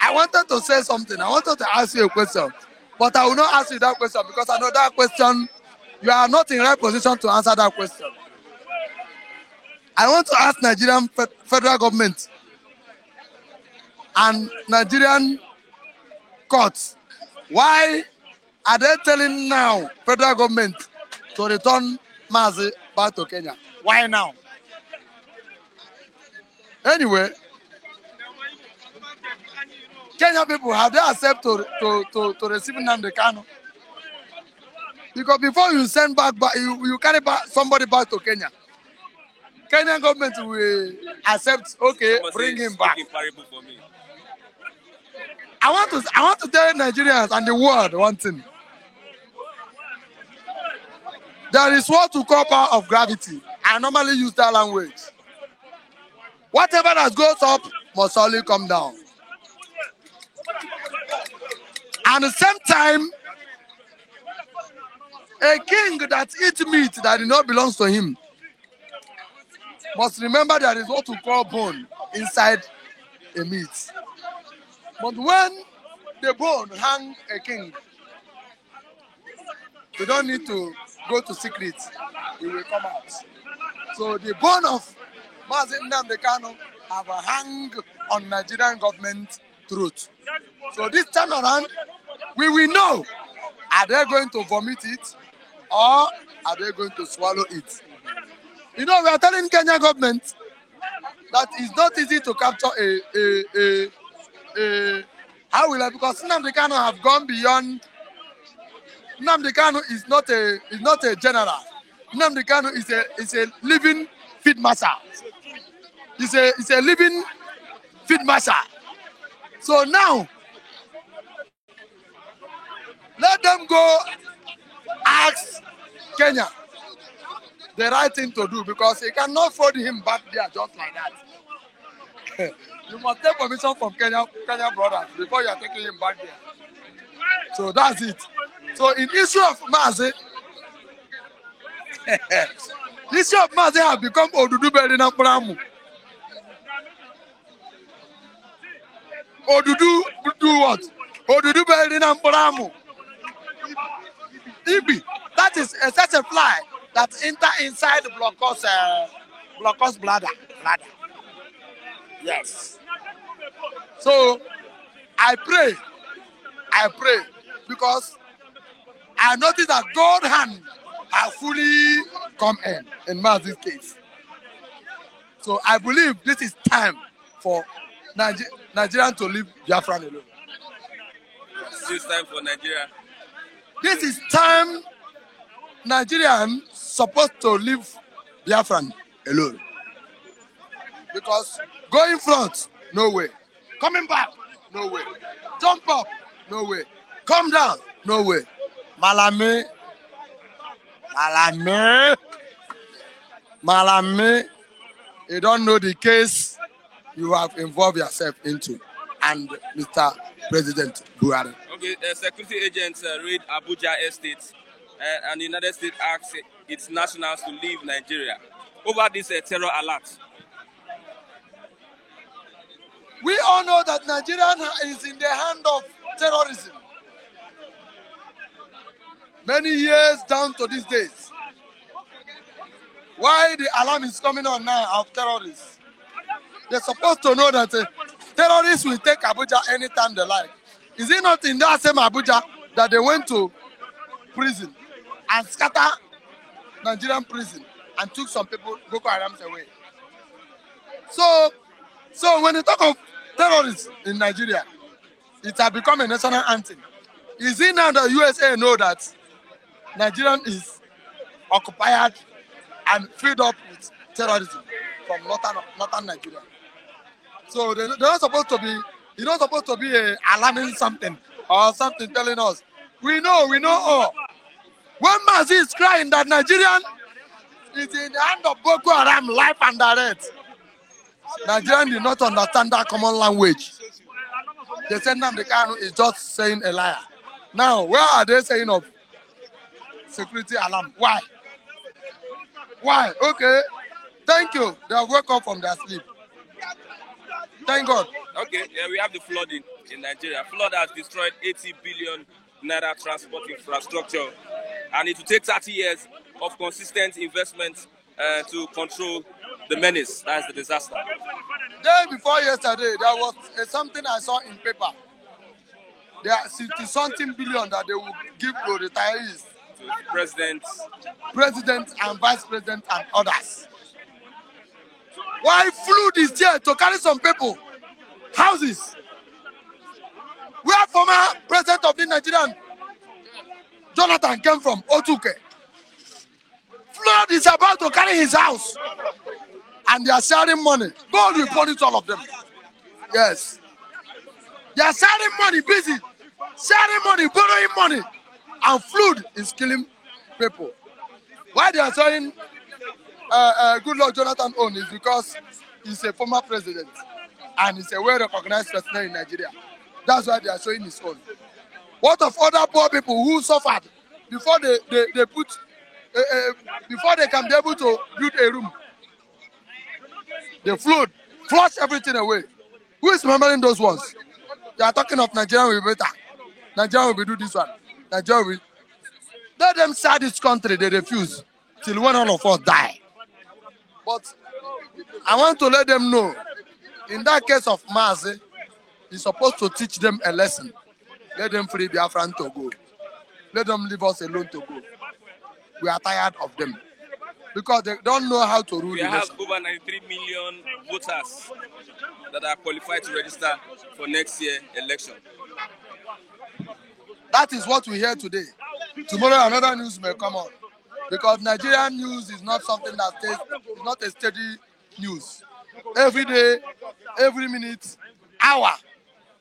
I wanted to say something. I wanted to ask you a question. But I will not ask you that question because I know that question, you are not in the right position to answer that question. I want to ask Nigerian federal government and Nigerian courts, why are they telling now federal government to return Mazi back to Kenya? Why now? Anyway, Kenya people, have they accepted to receive Nnamdi Kanu? Because before you send back, you carry back somebody back to Kenya, Kenyan government will accept, okay, bring him back. I want to tell Nigerians and the world one thing. There is what we call power of gravity. I normally use that language. Whatever that goes up must only come down. And at the same time, a king that eats meat that does not belong to him must remember there is what we call bone inside a meat. But when the bone hang a king, you don't need to go to secret. It will come out. So the bone of Mazi Nnamdi Kanu have a hang on Nigerian government throat. So this time around, we will know, are they going to vomit it or are they going to swallow it? You know, we are telling Kenya government that it's not easy to capture how will I? Because Nnamdi Kanu have gone beyond. Nnamdi Kanu is not a general. Nnamdi Kanu is a living feed master. It's a living feed master. So now, let them go ask Kenya the right thing to do, because they cannot fold him back there just like that. You must take permission from Kenya brothers before you are taking him back there. So that's it. So in issue of Mazi, issue of Mazi have become Odudu Berina Pramu. Odudu do what? Odudu Berina Pramu. Ibi. That is such a fly that enter inside the blockhouse bladder. Yes. So I pray, because I noticed that God's hand has fully come in Mazi's case. So I believe this is time for Nigerian to leave Biafra alone. This time for Nigeria. This is time Nigerians supposed to leave Biafra alone. Because going front, no way. Coming back, no way. Jump up, no way. Come down, no way. Malame, you don't know the case you have involved yourself into, and Mr. President Buhari. Okay, security agents raid Abuja Estate, and the United States asked its nationals to leave Nigeria over this terror alert. We all know that Nigeria is in the hand of terrorism. Many years down to these days. Why the alarm is coming on now of terrorists? They're supposed to know that terrorists will take Abuja anytime they like. Is it not in that same Abuja that they went to prison and scatter Nigerian prison and took some people, Boko Haram, away? So when you talk of terrorists in Nigeria. It has become a national anthem. Is it now the USA know that Nigerian is occupied and filled up with terrorism from northern Nigeria? So they're not supposed to be. It's not supposed to be alarming something or something telling us. We know all. When Mazi is crying that Nigerian is in the hand of Boko Haram, life and direct. Nigerian do not understand that common language. They said Nnamdi Kanu is just saying a liar. Now, where are they saying of security alarm? Why? Why? Okay. Thank you. They have woke up from their sleep. Thank God. Okay, we have the flooding in Nigeria. Flood has destroyed 80 billion naira transport infrastructure, and it will take 30 years of consistent investment to control the menace. That's the disaster. Day before yesterday, there was something I saw in paper. There are 60-something billion that they will give to retirees, to president and vice president and others. Why flood is there to carry some people houses? Where former president of the Nigerian Jonathan came from, Otuke. Flood is about to carry his house, and they are sharing money. God will punish all of them. Yes, they are sharing money, busy sharing money, borrowing money, and flood is killing people. Why they are saying good Lord Jonathan own is because he's a former president and he's a well-recognized person in Nigeria. That's why they are showing his own. What of other poor people who suffered before they put before they can be able to build a room? They flood, flush everything away. Who is remembering those ones? They are talking of Nigeria will be better. Nigeria will do this one. Nigeria will. Let them side this country. They refuse till when all of us die. But I want to let them know, in that case of Mazi, he's supposed to teach them a lesson. Let them free Biafran to go. Let them leave us alone to go. We are tired of them because they don't know how to rule. We have over 93 million voters that are qualified to register for next year's election. That is what we hear today. Tomorrow another news may come on, because Nigerian news is not something that stays. It's not a steady news. Every day, every minute, hour,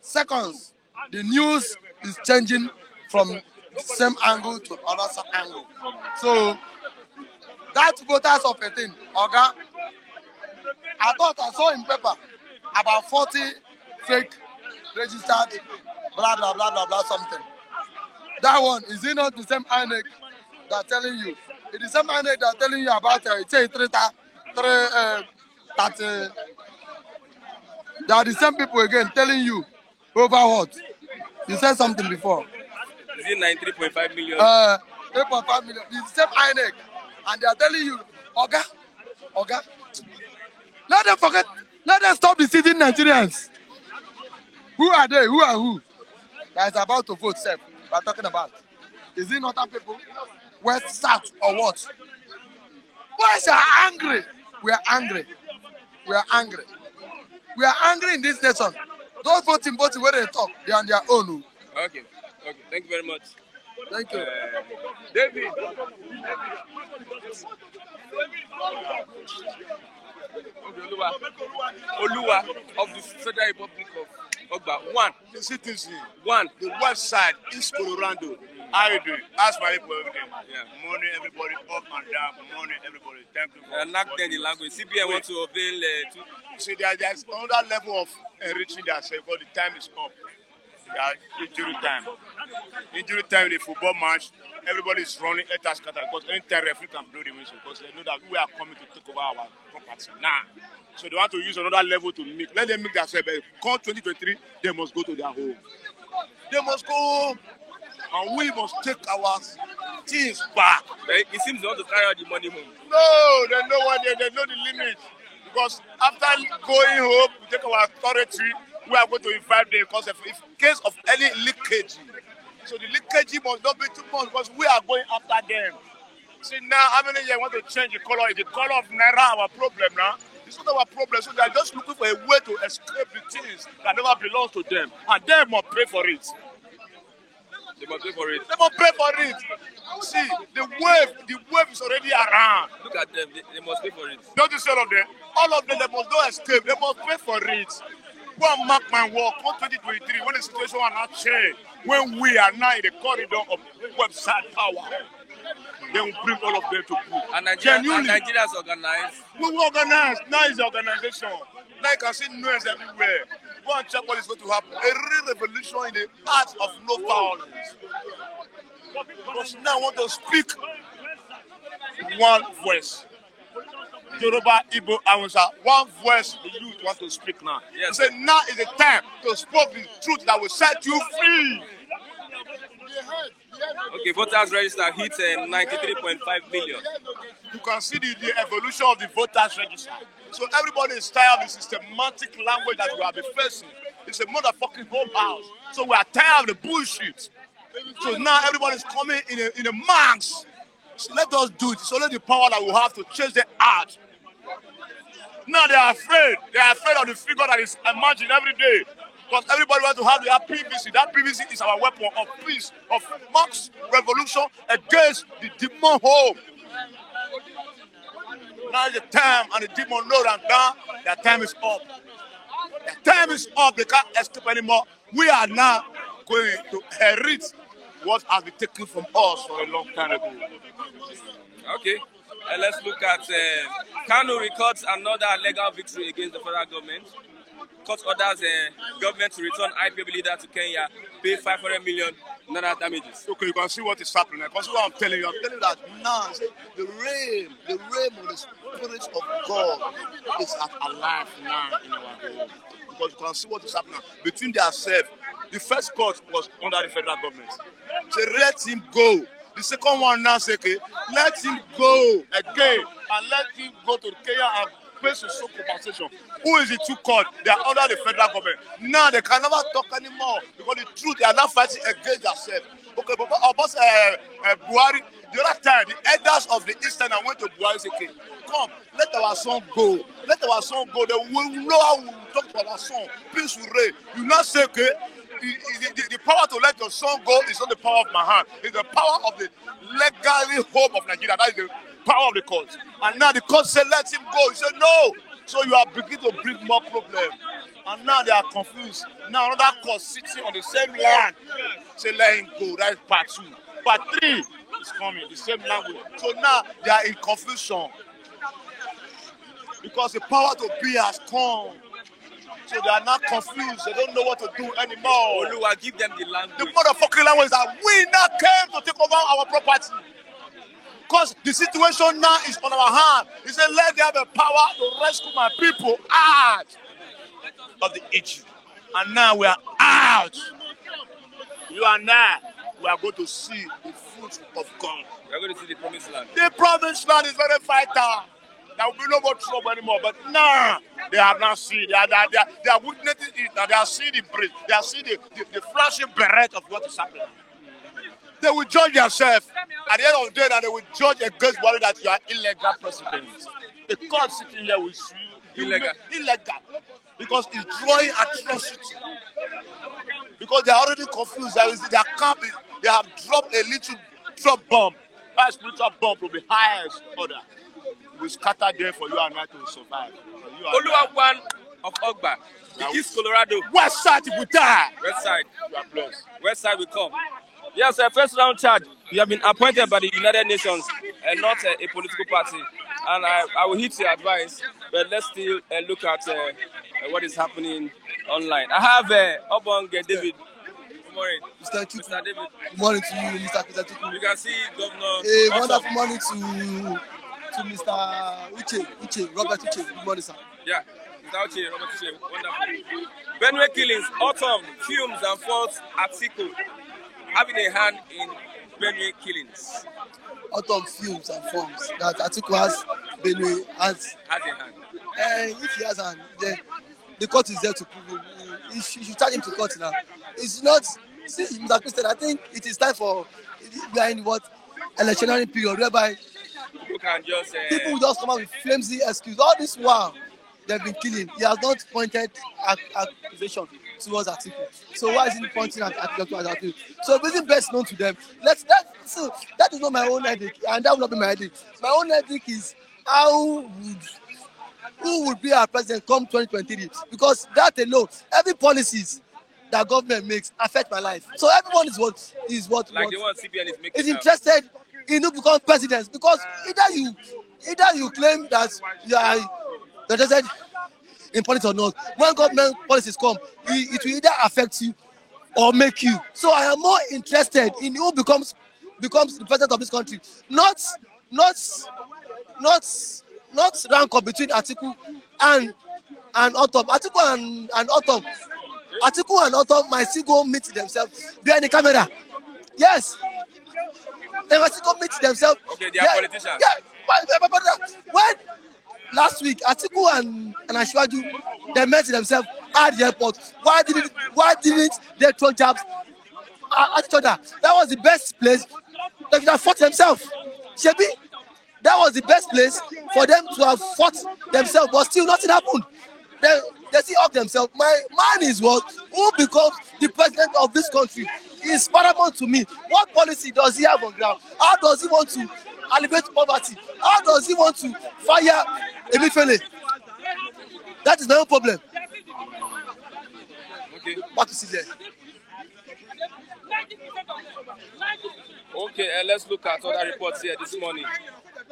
seconds, the news is changing from same angle to another angle. So that voters of a thing, Oga, I thought I saw in paper about 40 fake registered blah blah blah blah blah something. That one, is it not the same INEC that telling you? It is the same INEC that telling you about they are the same people again telling you over what? You said something before. Is it 93.5 million? 8.5 million. It's the same INEC. And they are telling you, Oga, let them forget, let them stop deceiving Nigerians. Who are they? Who are who? That is about to vote, Seb. We're talking about. Is it not that people? West, South, or what? Why are angry? We are angry. We are angry. We are angry in this nation. Those voting where they talk, they are on their own. Okay. Thank you very much. Thank you. David. Oluwa of the Federal Republic of Ogba. One. The citizen. One. The west side, East Colorado. How you doing? Ask my people every day. Yeah. Morning, everybody, up and down. Morning, everybody. Thank you. Knock down the language. CBN wants to avail See, there's another level of enriching themselves because the time is up. Injury time. Injury time in the football match, everybody is running at us because anytime referee can blow the whistle because they know that we are coming to take over our property now. So they want to use another level to make. Let them make themselves. Come 2023, they must go to their home. They must go home, and we must take our things back. It seems they want to carry out the money home. No, they know what they know the limit. Because after going home, we take our territory. We are going to invite them because in case of any leakage. So the leakage must not be too much because we are going after them. See now, how many years want to change the color? Is the color of Naira our problem now? It's not our problem. So they are just looking for a way to escape the things that never belongs to them. And they must pay for it. They must pay for it. They must pay for it. See, the wave is already around. Look at them. They must pay for it. Don't you see all of them? All of them, they must not escape. They must pay for it. Go and mark my work. Come 2023, when the situation will not change, when we are now in the corridor of website power, they will bring all of them to book. And Nigeria is organized. We will organize. Now is the organization. Now you can see noise everywhere. Go and check what is going to happen. A real revolution in the art of no violence. Because now I want to speak one voice. Yoruba, Igbo, Hausa, one voice the youth want to speak now. Yes. Say now is the time to speak the truth that will set you free. Okay, voters register hit 93.5 million. You can see the evolution of the voters register. So everybody is tired of the systematic language that we have been facing. It's a motherfucking whole house. So we are tired of the bullshit. So now everybody is coming in a mass. So let us do it. It's only the power that we have to change the art. Now they are afraid. They are afraid of the figure that is emerging every day. Because everybody wants to have their PVC. That PVC is our weapon of peace, of mass revolution against the demon home. Now is the time, and the demon know that now their time is up. Their time is up. They can't escape anymore. We are now going to inherit what has been taken from us for a long time ago. Okay, let's look at Kanu records another legal victory against the federal government. Court orders government to return IPOB leader to Kenya, pay 500 million naira damages. Okay, you can see what is happening. I can see what I'm telling you. I'm telling you that now the realm of the Spirit of God is alive now in our home. Because you can see what is happening between themselves. The first court was under the federal government. Say, let him go. The second one now say, okay, let him go again and let him go to Kenya and pay some compensation. Who is the two court? They are under the federal government. Now they can never talk anymore because the truth, they are not fighting against themselves. Okay, but Buhari, the other time, the elders of the Eastern and went to Buhari say, okay, come, let our son go. Let our son go. They will know how we will talk about our son. Peace will reign. You not say, okay, the power to let your son go is not the power of my hand. It's the power of the legally home of Nigeria. That is the power of the court. And now the court said, let him go. He said, no. So you are beginning to bring more problems. And now they are confused. Now another court sitting on the same land. Say, let him go. That is part 2. Part 3 is coming. The same language. So now they are in confusion. Because the power to be has come. So they are not confused. They don't know what to do anymore. Oluwa, give them the language. The motherfucking language is that we now came to take over our property. Because the situation now is on our hand. He said, let there be power to rescue my people out of the Egypt. And now we are out. You and I, we are going to see the fruit of God. We are going to see the promised land. The promised land is very vital. There will be no more trouble anymore. But now, they have not seen. They are witnessing it. They are seeing the breeze. They are seeing the flashing beret of what is happening. They will judge themselves. At the end of the day, they will judge against Buhari that you are illegal president. The court sitting here will sue you. Illegal. Because it's drawing atrocity. Because they are already confused. Their camp is, they have dropped a little drop bomb. That spiritual bomb will be highest order. We scatter there for you and I to survive. Oluwa one of Ogba, East Colorado. West side will die. West side. You are blessed. West side will come. Yes, first round charge. You have been appointed by the United Nations and not a political party. And I will hit your advice, but let's still look at what is happening online. I have Obong David. Good morning. Mr. David. Good morning to you, Mr. Kizatuku. You can see Governor. A wonderful morning to Mr. Uche, Robert Uche. Good morning, sir. Yeah, Mr. Uche, Robert Uche. Wonderful. Benue killings, autumn, fumes and false article having a hand in Benue killings. Autumn fumes and forms that Atiku has, Benue has a hand. If he has a hand, then the court is there to prove him. You should charge him to court now. It's not. See, Mr. Christian, I think it is time for we are in what electionary period whereby people can just people will just come out with flimsy excuse. All this while they've been killing. He has not pointed accusation towards Atiku. So why is he pointing at Atiku? So reason best known to them. That is not my own headache, and that will not be my headache. My own headache is who would be our president come 2023? Because that alone, every policies that government makes affect my life. So everyone is what Like the one CBN is making. is interested in who become president, because either you claim that you are interested in politics or not. When government policies come, it will either affect you or make you. So I am more interested in who becomes the president of this country, not rank up between Atiku and Otom. Atiku and Otom might still go meet themselves behind the camera. Yes, they might still go meet themselves. Okay, they are politicians. Yeah, when last week Atiku and Asiwaju, they met themselves at the airport. Why didn't they throw jabs at each other? That was the best place. They should have fought themselves. Shebi, that was the best place for them to have fought themselves, but still nothing happened. They still up themselves. My man is what? Who becomes the president of this country is paramount to me. What policy does he have on ground? How does he want to alleviate poverty? How does he want to fire Emefiele? That is my own problem. Okay. What is it there? Okay, let's look at other reports here this morning.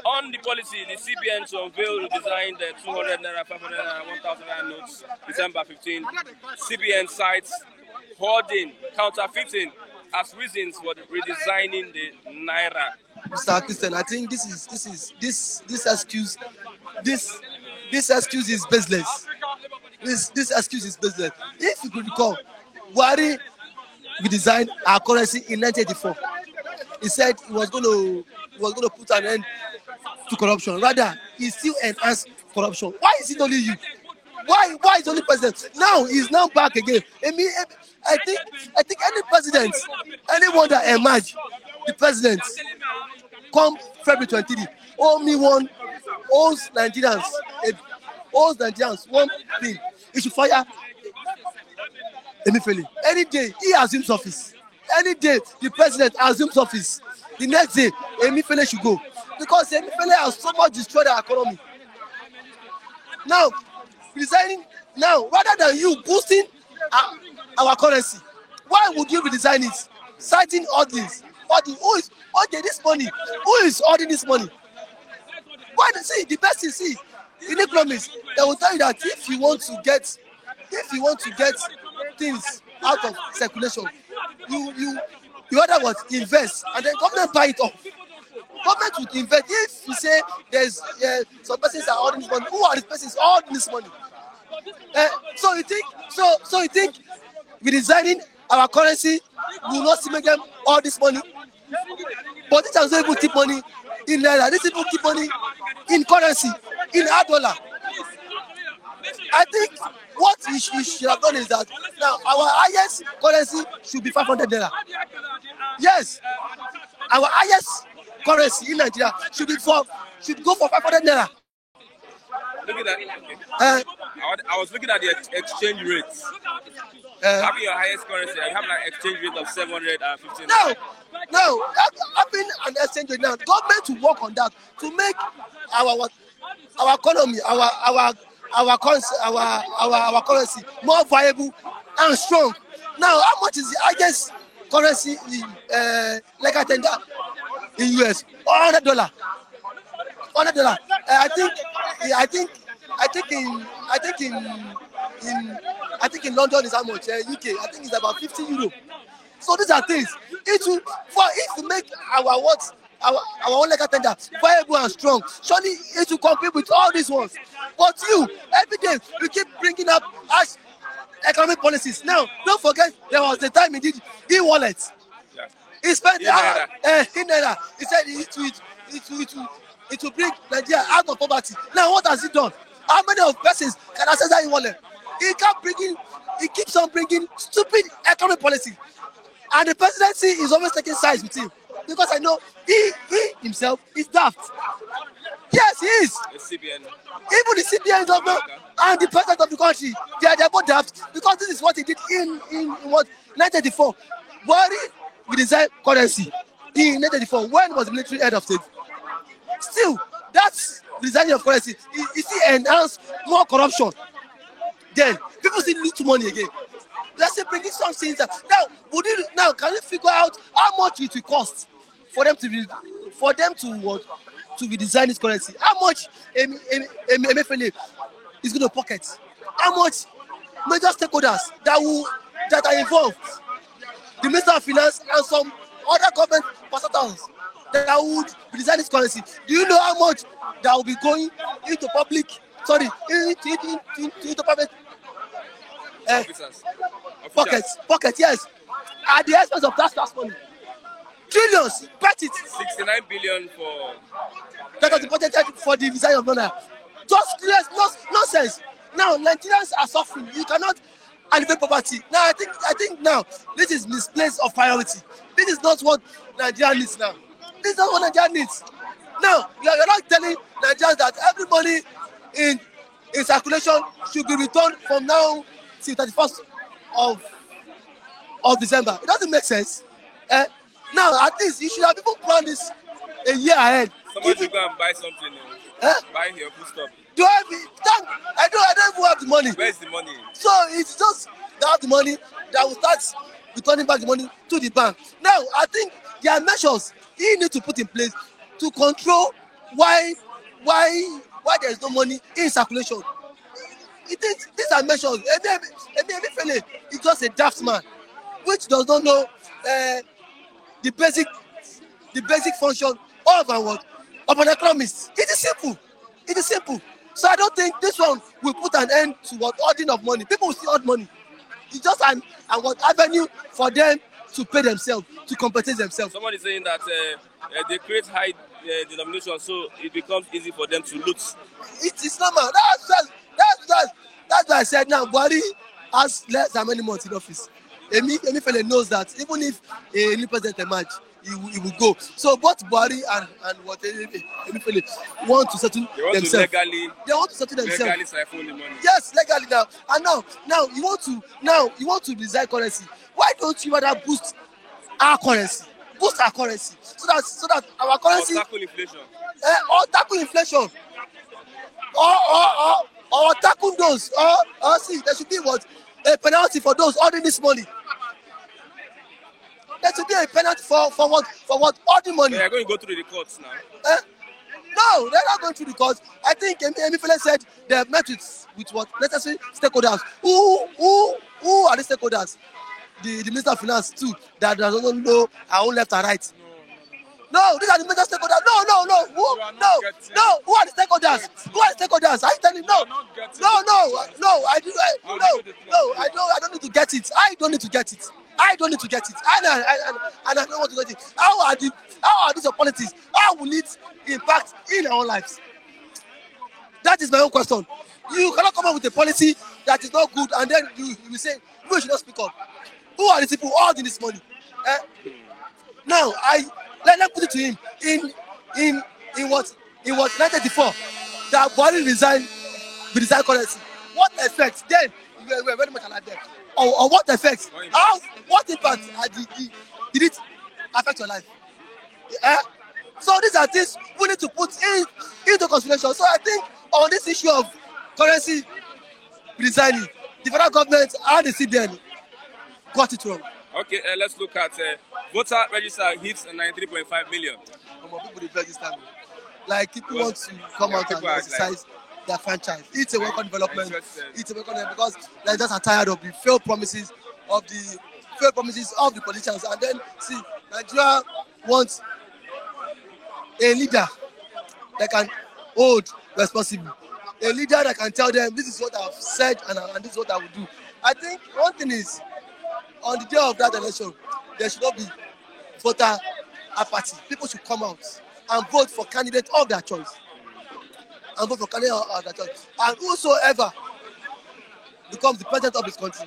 On the policy, the CBN to unveil redesigned the 200 naira, 500 naira, 1,000 naira notes December 15. CBN cites hoarding, counterfeiting as reasons for redesigning the naira. Mr. Christian, I think this excuse is baseless. This excuse is baseless. If you could recall, Buhari redesigned our currency in 1984. He said he was going to put an end to corruption. Rather, he still enhanced corruption. Why is it only you? Why is only president? Now he's now back again. I think any president, anyone that emerge, the president, come February 23, owes Nigerians one thing. He should fire Emefiele. Any day he assumes office, any day the president assumes office, the next day Emefiele should go, because Emefiele has so much destroyed our economy. Now, resigning now rather than you boosting our currency, why would you redesign it? Citing all this, who is this money? Who is holding this money? Why the best you see in economics, they will tell you that if you want to get things out of circulation, you otherwise invest, and then government buy it up. Government would invest. If you say there's some persons are holding this money, who are the persons holding this money? So you think redesigning our currency will not still make them all this money? But these are not able to keep money in naira. These people keep money in currency, in our dollar. I think what we should have done is that now our highest currency should be 500 naira. Yes, our highest currency in Nigeria should go for 500 naira. Look at that. I was looking at the exchange rates. Having your highest currency, I have an exchange rate of 715. No, having an exchange rate now, government to work on that to make our economy, our currency more viable and strong. Now, how much is the highest currency like I tender in US? $100. $100. I think in London is how much? UK, I think it's about 50 euro. So these are things. If we make our own legal tender viable and strong, surely it will compete with all these ones. But every day you keep bringing up as economic policies. Now, don't forget there was the time he did e-wallet. Yeah. He spent in naira. He said it will bring Nigeria out of poverty. Now, what has he done? How many of persons can access that e-wallet? He keeps on bringing stupid economic policy. And the presidency is always taking sides with him. Because I know he himself is daft. Yes, Yes, he is. The CBN. Even the CBN governor and the president of the country, they are both daft because this is what he did in what 1984. Buhari we design currency in 1984 when he was the military head of state. Still, that's the design of currency. It still enhance more corruption. Then people still need money again. Let's say bringing some things up. Now can you figure out how much it will cost for them to be design this currency? How much MFLA is going to pocket? How much major stakeholders that are involved? The Minister of Finance and some other government consultants that would be design this currency. Do you know how much that will be going into public? Sorry, into private pockets, yes. At the expense of tax money. Trillions, bet it. 69 billion for that was budgeted for the design of Ghana. Just nonsense. Now Nigerians are suffering. You cannot alleviate poverty. Now I think now this is misplaced of priority. This is not what Nigeria needs now. This is not what Nigeria needs. Now you're not telling Nigerians that every money in circulation should be returned from now till 31st of December. It doesn't make sense. Now, at least you should have even planned this a year ahead. Somebody should go and buy something. Buy your food stuff. I don't even have the money. Where's the money? So it's just that the money that will start returning back the money to the bank. Now, I think there are measures he needs to put in place to control why there is no money in circulation. These are measures. Emefiele is just a daft man, which does not know the basic function of an economist. It is simple. So I don't think this one will put an end to hoarding of money. People will still hoard money. It's just an avenue for them to pay themselves, to compensate themselves. Somebody is saying that they create high denomination, so it becomes easy for them to loot. It's normal. That's why I said now Buhari has less than many months in office. Emefiele knows that even if a new president emerge, he will go. So both Buhari and what Emefiele want to settle themselves. They want to settle themselves. Legally siphon the money. Yes, legally now. And now you want to design currency. Why don't you rather boost our currency? Boost our currency so that our currency or tackle inflation. Or tackle inflation. Or tackle those. Or see, there should be a penalty for those holding this money. There should be a penalty for what holding money. They are going to go through the courts now. No, they're not going through the courts. I think Emefiele said they have met with what necessary stakeholders. Who are the stakeholders? The Minister of Finance too, that doesn't know our own left and right. No, these are the major stakeholders. No. Who are the stakeholders? Who are the stakeholders? Are you telling me? No. I don't need to get it. I don't need to get it. I don't want to get it. How are these politics? How will it impact in our lives? That is my own question. You cannot come up with a policy that is not good and then you will say, we should not speak up. Who are the people holding this money? Now, let me put it to him. In what 1984, that Buhari resigned currency. What effect then? We are very much alive there. Or what effect? What impact did it affect your life? So these are things we need to put into consideration. So I think on this issue of currency resigning, the federal government and the CBN got it wrong. Okay, let's look at voter register hits 93.5 million. People register. Like people want to come out and exercise their franchise. It's a welcome development. It's a welcome because they just are tired of the failed promises of the politicians. And then see, Nigeria wants a leader that can hold responsible. A leader that can tell them this is what I've said and this is what I will do. I think one thing is, on the day of that election, there should not be voter apathy. People should come out and vote for candidates of their choice. And whosoever becomes the president of this country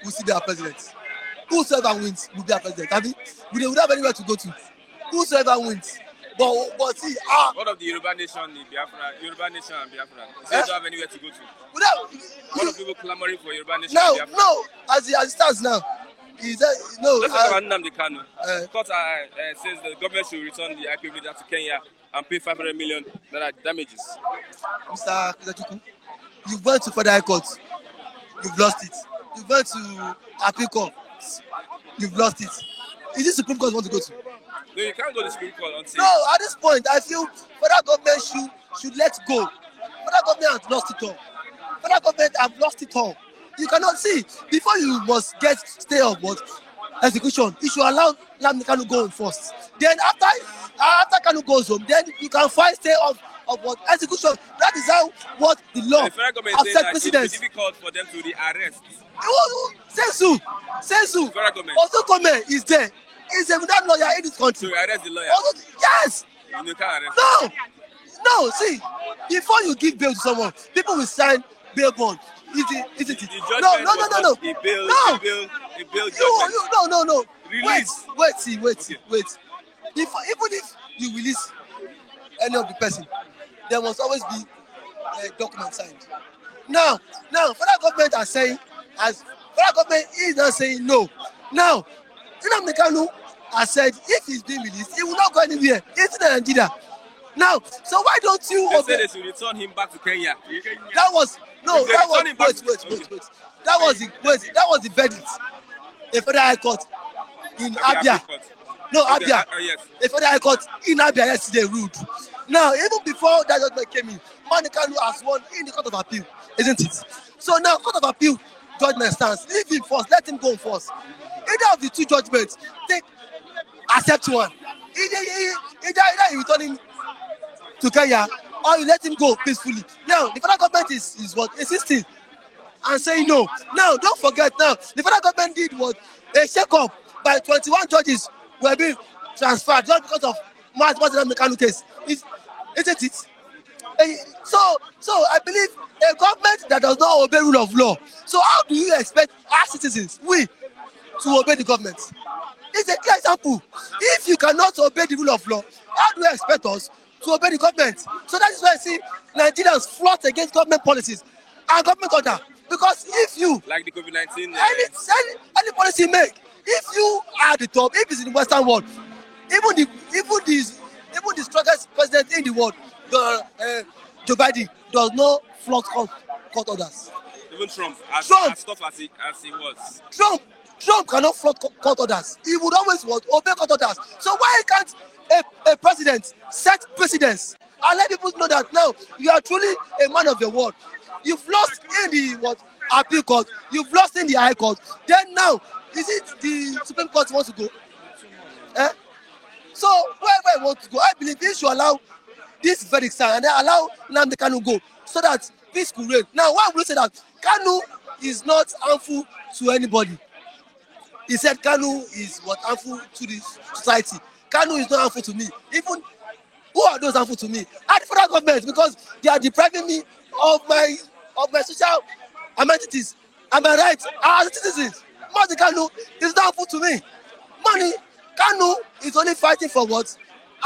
will still be our president. Whosoever wins will be our president. We don't have anywhere to go to. Whosoever wins. But see, What of the Yoruba nation, the Biafra, Yoruba nation and Biafra? They don't have anywhere to go to. What of people clamoring for Yoruba nation and Biafra? No, as it stands now, let's talk about Nnamdi Kanu. Court says the government should return the IP leader to Kenya and pay 500 million damages. Mr. Kizatuku, you went to Federal High Court, you've lost it. You went to Appeal Court, you've lost it. Is this Supreme Court you want to go to? No, you can't go to Supreme Court until. No, at this point, I feel federal government should let go. Federal government has lost it all. Federal government have lost it all. You cannot see before you must get stay of what execution. You should allow Nnamdi Kanu go home first. Then after Kanu goes home, then you can find stay of what execution. That is how what the law has set precedence. It's difficult for them to rearrest. Sensu. Also, comment is there. Is a without lawyer in this country. So you arrest the lawyer? Also, yes. You can't arrest. No. See, before you give bail to someone, people will sign bail bond. Is it? No. He bailed. No. Release. Wait. Even if you release any of the person, there must always be a document signed. Now, federal government are saying, federal government is not saying no. Now, Nnamdi Kanu has said if he's being released, he will not go anywhere. It's in Nigeria. Now, so why don't you? They said they should return him back to Kenya. Wait. That was the verdict. A federal high court in Abia. No, Abia. Yes. A federal high court in Abia yesterday ruled. Now, even before that judgment came in, Nnamdi Kanu has won in the Court of Appeal, isn't it? So now, Court of Appeal judgment stands. Leave him first. Let him go first. Either of the two judgments, accept one. Either you return him to Kenya or you let him go peacefully. Now, the federal government is what? Insisting and saying no. Now, don't forget now, the federal government did what? A shake-up by 21 judges were being transferred just because of Nnamdi Kanu case. Isn't it? So I believe a government that does not obey rule of law. So how do you expect our citizens, to obey the government? It's a clear example. If you cannot obey the rule of law, how do you expect us to obey the government? So that is why I see Nigerians flout against government policies and government order. Because if you like the COVID-19 any policy you make, if you are the top, if it's in the Western world, even the strongest president in the world, Joe Biden, does not flout court orders. Even Trump, as tough as he was. Trump cannot flout court orders. He would always obey court orders. So why can't a president set precedents and let people know that now you are truly a man of your word? You've lost in the appeal court. You've lost in the high court. Then now, is it the Supreme Court wants to go? So wherever I want to go, I believe they should allow this verdict stand and then allow Nnamdi Kanu go so that peace could reign. Now, why would you say that Kanu is not harmful to anybody? He said Kanu is harmful to the society. Kanu is not harmful to me. Even who are those harmful to me? At the federal government, because they are depriving me of my social amenities and my rights as citizens. Nnamdi Kanu is not harmful to me. Kanu is only fighting for what?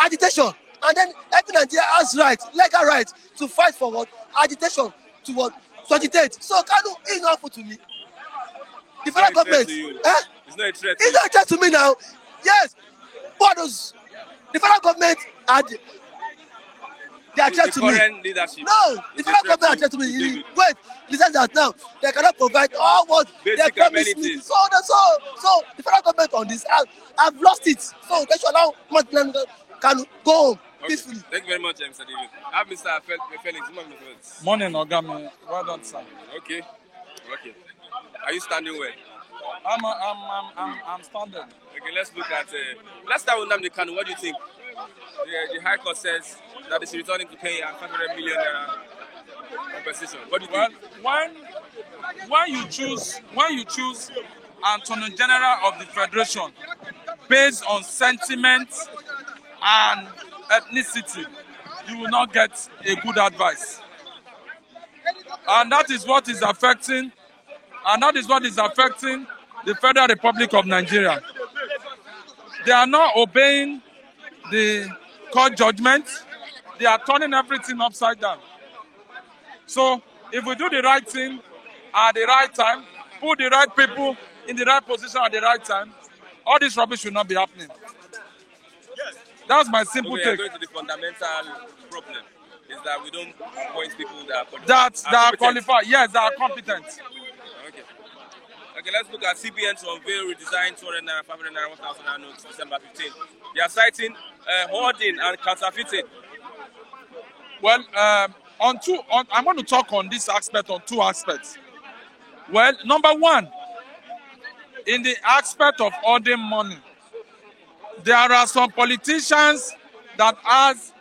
Agitation. And then every Nigeria has legal right to fight for what? Agitation. To what? To agitate. So Kanu is not harmful to me. The federal government. It's not a threat. It's not a threat to me now. Yes. What does the federal government they are threat to me? Leadership. No, the federal government are threat to me. Wait, listen that now. They cannot provide all what they promised me. So the federal government on this have lost it. So they should allow Kanu go home peacefully. Thank you very much, Mr. David. I have Mr. Felix. Morning, Ogami. Well done, sir. Okay. Are you standing well? I'm standing. Okay, let's look at. Let's start with Nnamdi Kanu. What do you think? The High Court says that they should return him to Kenya and 500 million compensation. What do you think? When you choose Attorney General of the Federation based on sentiment and ethnicity, you will not get a good advice. And that is what is affecting the Federal Republic of Nigeria. They are not obeying the court judgment. They are turning everything upside down. So if we do the right thing at the right time, put the right people in the right position at the right time, all this rubbish will not be happening. That's my simple Okay, take. going to the fundamental problem is that we don't appoint people that are qualified. That are qualified. Yes, that are competent. Okay. Okay, let's look at CBN to unveil redesigned 200 naira, 500 naira, 1,000 naira notes December 15. They are citing hoarding and counterfeiting. Well, I'm going to talk on this aspect on two aspects. Well, number one, in the aspect of hoarding money, there are some politicians that has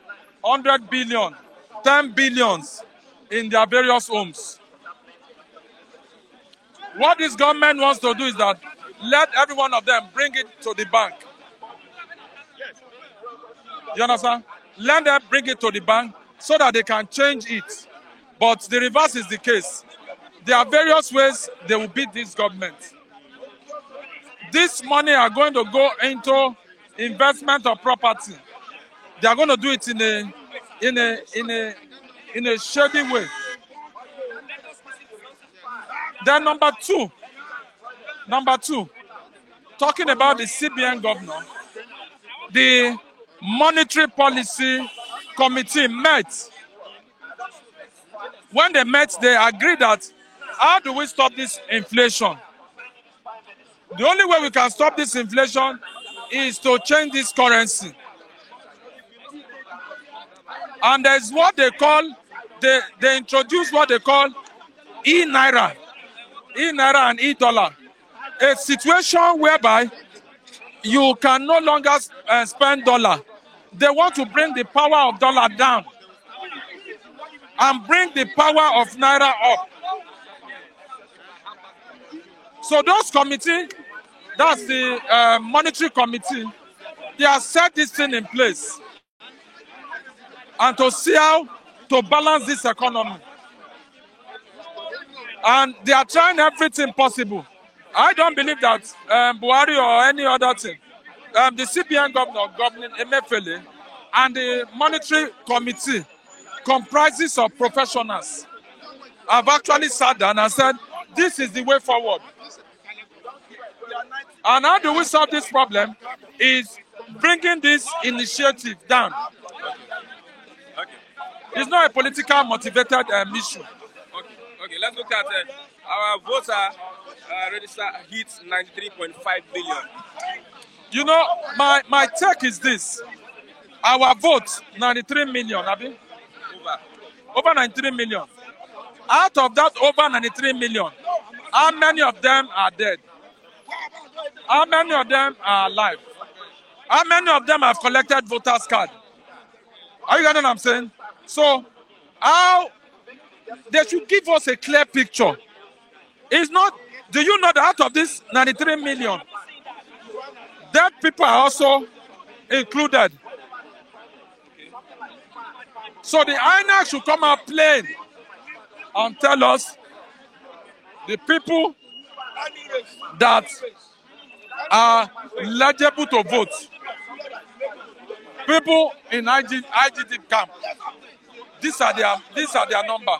100 billion, 10 billions in their various homes. What this government wants to do is that let every one of them bring it to the bank. You understand? Let them bring it to the bank so that they can change it. But the reverse is the case. There are various ways they will beat this government. This money are going to go into investment of property. They are going to do it in a shady way. Then number two, talking about the CBN governor, the Monetary Policy Committee met. When they met, they agreed that how do we stop this inflation? The only way we can stop this inflation is to change this currency. And there's what they call, they introduced what they call e-naira and e-dollar. A situation whereby you can no longer spend dollar. They want to bring the power of dollar down and bring the power of naira up. So those committee, that's the monetary committee, they have set this thing in place and to see how to balance this economy. And they are trying everything possible. I don't believe that Buhari or any other thing, the CBN governor Emefiele, and the monetary committee comprises of professionals have actually sat down and said, this is the way forward. And how do we solve this problem is bringing this initiative down. It's not a political motivated issue. Okay, let's look at our voter register hits 93.5 billion. You know, my take is this. Our vote, 93 million, Abi? Over 93 million. Out of that over 93 million, how many of them are dead? How many of them are alive? How many of them have collected voters' card? Are you getting what I'm saying? So, how they should give us a clear picture. It's not, do you know that out of this 93 million, dead people are also included? So the INEC should come out plain and tell us the people that are eligible to vote. People in IGD camp, these are their number.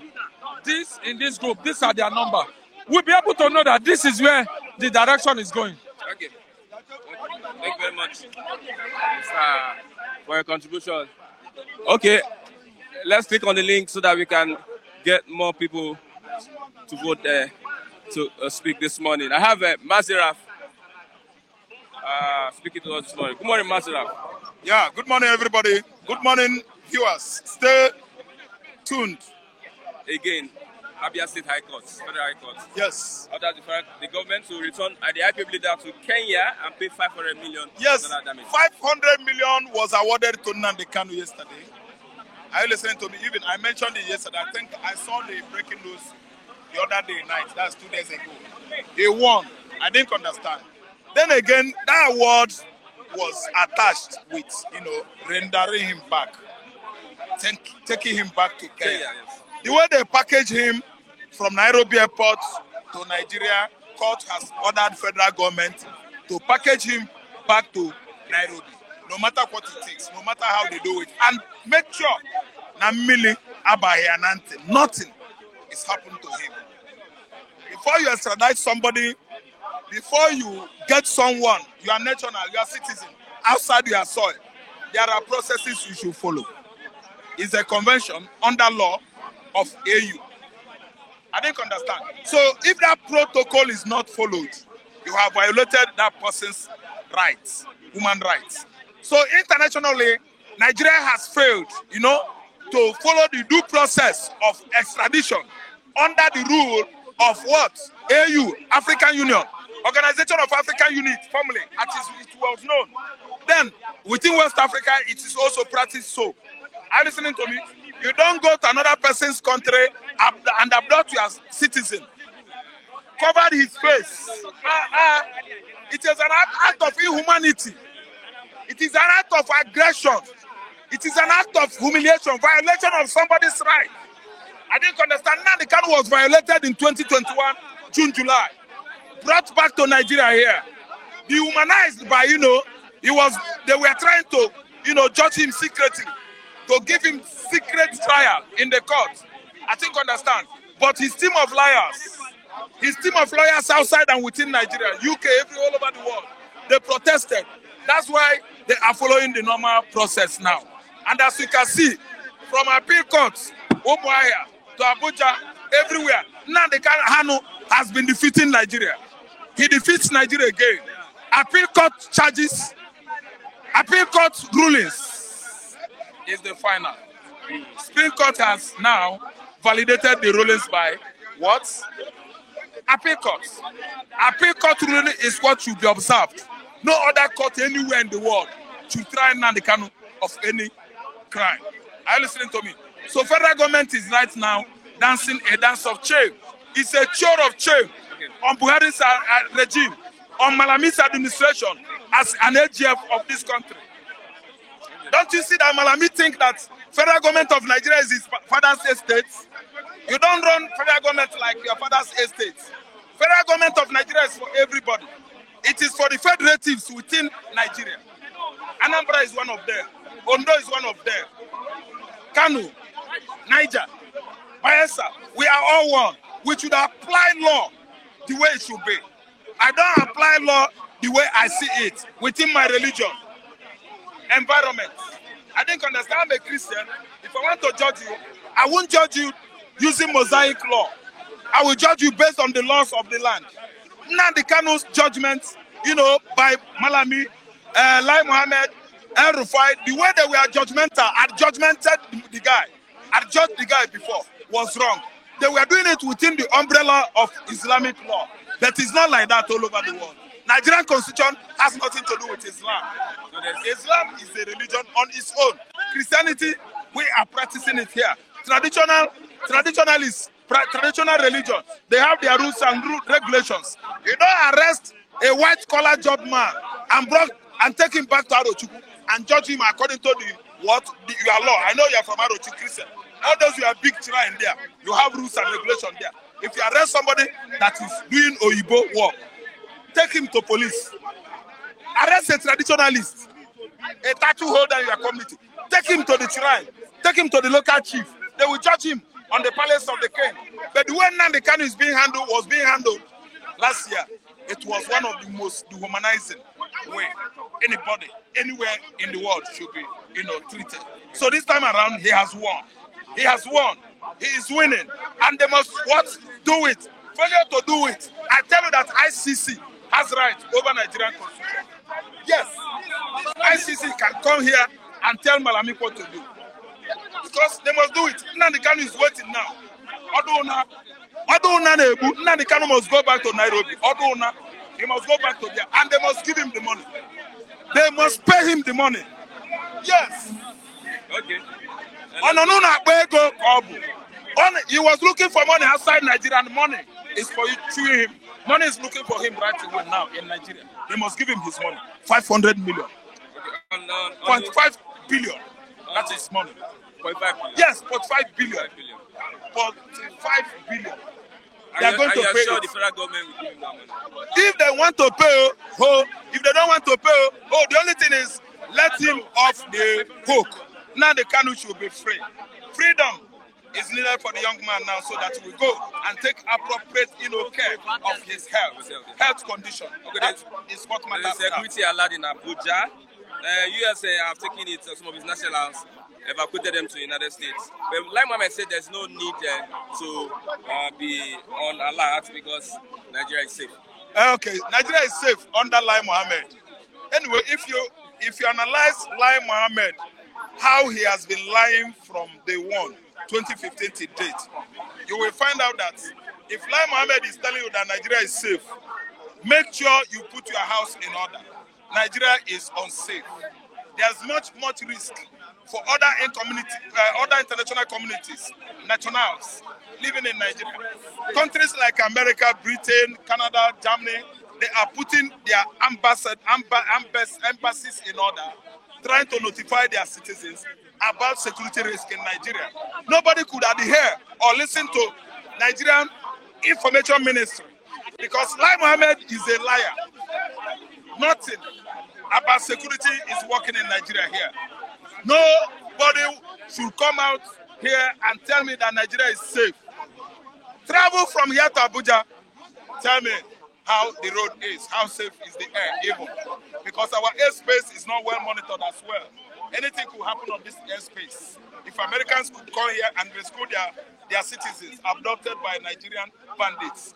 This in this group, these are their number. We'll be able to know that this is where the direction is going. Okay. Thank you very much for your contribution. Okay, let's click on the link so that we can get more people to vote there to speak this morning. I have Maziraf speaking to us this morning. Good morning, Maziraf. Yeah, good morning, everybody. Good morning, viewers. Stay tuned. Again, Abia State High Court, Federal High Court. Yes. After the government will return the IPOB leader to Kenya and pay 500 million. Yes, damage. 500 million was awarded to Nnamdi Kanu yesterday. Are you listening to me? Even I mentioned it yesterday. I think I saw the breaking news the other day night. That's 2 days ago. He won. I didn't understand. Then again, that award was attached with, rendering him back, taking him back to Kenya. Yes. The way they package him from Nairobi airport to Nigeria, court has ordered federal government to package him back to Nairobi. no matter what it takes, no matter how they do it, and make sure nothing is happened to him. Before you extradite somebody, before you get someone, you are national, you are citizen, outside your soil, there are processes you should follow. It's a convention under law of AU. I didn't understand. So if that protocol is not followed, you have violated that person's rights, human rights. So internationally, Nigeria has failed, to follow the due process of extradition under the rule of what? AU, African Union, Organization of African Unity, formerly, as it was known. Then, within West Africa, it is also practiced so. Are you listening to me? You don't go to another person's country and abduct your citizen. Cover his face. It is an act of inhumanity. It is an act of aggression. It is an act of humiliation, violation of somebody's right. I didn't understand. Nnamdi Kanu was violated in 2021, June, July. Brought back to Nigeria here. Dehumanized by, they were trying to, judge him secretly, to give him secret trial in the court. I think understand. But his team of lawyers outside and within Nigeria, UK, all over the world, they protested. That's why they are following the normal process now. And as you can see, from appeal courts, Umuahia to Abuja, everywhere, Nnamdi Kanu has been defeating Nigeria. He defeats Nigeria again. Appeal court charges, appeal court rulings is the final. Supreme Court has now validated the rulings by what? Appeal courts. Appeal court ruling is what should be observed. No other court anywhere in the world should try Nnamdi Kanu of any crime. Are you listening to me? So federal government is right now dancing a dance of shame. It's a chore of shame on Buhari's regime, on Malami's administration as an AGF of this country. Don't you see that Malami think that federal government of Nigeria is his father's estate? You don't run federal government like your father's estate. Federal government of Nigeria is for everybody. It is for the federatives within Nigeria. Anambra is one of them. Ondo is one of them. Kanu, Niger, Bayelsa, we are all one. We should apply law the way it should be. I don't apply law the way I see it within my religion, environment. I didn't understand. I'm a Christian. If I want to judge you, I won't judge you using Mosaic law. I will judge you based on the laws of the land. Nnamdi Kanu's judgment, by Malami, Lai Mohammed, El Rufai, the way they were judgmental, I judgmented the guy. I judged the guy before, was wrong. They were doing it within the umbrella of Islamic law. But it's not like that all over the world. Nigerian constitution has nothing to do with Islam. Islam is a religion on its own. Christianity, we are practicing it here. Traditionalists, traditional religion, they have their rules and regulations. You don't arrest a white-collar job man and take him back to Arochukwu and judge him according to your law. I know you are from Arochukwu Christian. All those you are big shrine there, you have rules and regulations there. If you arrest somebody that is doing Oyibo work, take him to police. Arrest a traditionalist, a tattoo holder in your community. Take him to the shrine. Take him to the local chief. They will judge him on the palace of the king. But the way Nnamdi Kanu was being handled last year, it was one of the most dehumanizing way anybody, anywhere in the world should be, treated. So this time around, he has won. He has won. He is winning. And they must do it. Failure to do it. I tell you that ICC has right over Nigerian constitution. Yes. ICC can come here and tell Malami what to do. Because they must do it. Nnamdi Kanu is waiting now. Nnamdi Kanu must go back to Nairobi. He must go back to there. And they must give him the money. They must pay him the money. Yes. Okay. He was looking for money outside Nigeria, and money is for you to him. Money is looking for him right away now in Nigeria. They must give him his money. 500 million. 0.5 billion. That is money. 0.5 billion? Yes, 0.5 billion. 0.5 billion. They are going to pay sure it. the federal government will give him that money? If they want to pay, if they don't want to pay, the only thing is let him off the hook. Now the Kanu should be free. Freedom is needed for the young man now so that he will go and take appropriate care of his health condition. Okay, that is what matters. The security allowed in Abuja. USA have taken it, some of his nationals, evacuated them to the United States. But like Mohammed said, there's no need to be on alert because Nigeria is safe. Okay, Nigeria is safe under Lai Mohammed. Anyway, if you analyze Lai Mohammed, how he has been lying from day one, 2015 to date, you will find out that if Lai Mohammed is telling you that Nigeria is safe, make sure you put your house in order. Nigeria is unsafe. There's much risk for other international communities, nationals living in Nigeria. Countries like America, Britain, Canada, Germany, they are putting their embassies in order, trying to notify their citizens about security risk in Nigeria. Nobody could adhere or listen to Nigerian Information Ministry because Lai Mohammed is a liar. Nothing about security is working in Nigeria here. Nobody should come out here and tell me that Nigeria is safe. Travel from here to Abuja. Tell me how the road is, how safe is the air even. Because our airspace is not well monitored as well. Anything could happen on this airspace. If Americans could come here and rescue their citizens abducted by Nigerian bandits,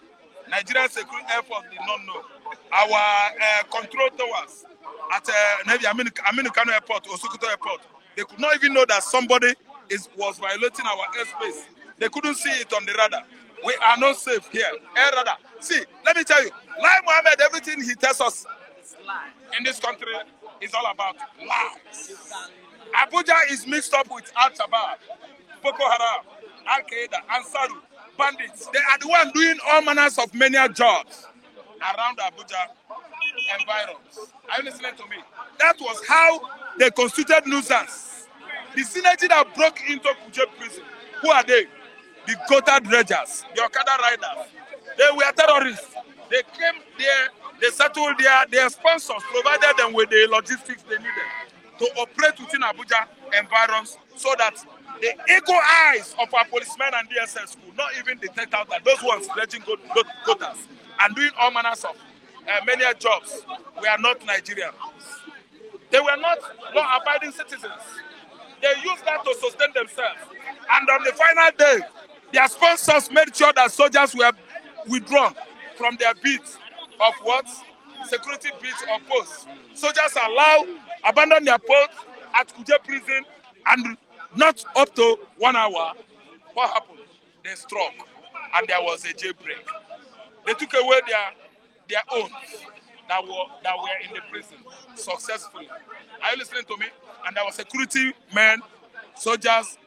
Nigerian Security Air Force did not know. Our control towers at Aminu Kano Airport or Sokoto Airport, they could not even know that somebody was violating our airspace. They couldn't see it on the radar. We are not safe here. Air radar. See, let me tell you, Lai Mohammed, everything he tells us in this country is all about lies. Abuja is mixed up with Al-Shabaab, Boko Haram, Al-Qaeda, Ansaru, bandits. They are the ones doing all manners of menial jobs around Abuja environs. Are you listening to me? That was how they constituted nuisance. The synergy that broke into Kuje prison, who are they? The Gota dredgers, the Okada riders. They were terrorists. They came there, they settled there, their sponsors provided them with the logistics they needed to operate within Abuja environs so that the eagle eyes of our policemen and DSS could not even detect out that those ones dredging Gotas and doing all manners of many jobs were not Nigerians. They were not law-abiding citizens. They used that to sustain themselves. And on the final day, their sponsors made sure that soldiers were withdrawn from their beats of what? Security beats or posts. Soldiers abandon their post at Kuje prison and not up to 1 hour. What happened? They struck and there was a jailbreak. They took away their own that were in the prison successfully. Are you listening to me? And there were security men, soldiers,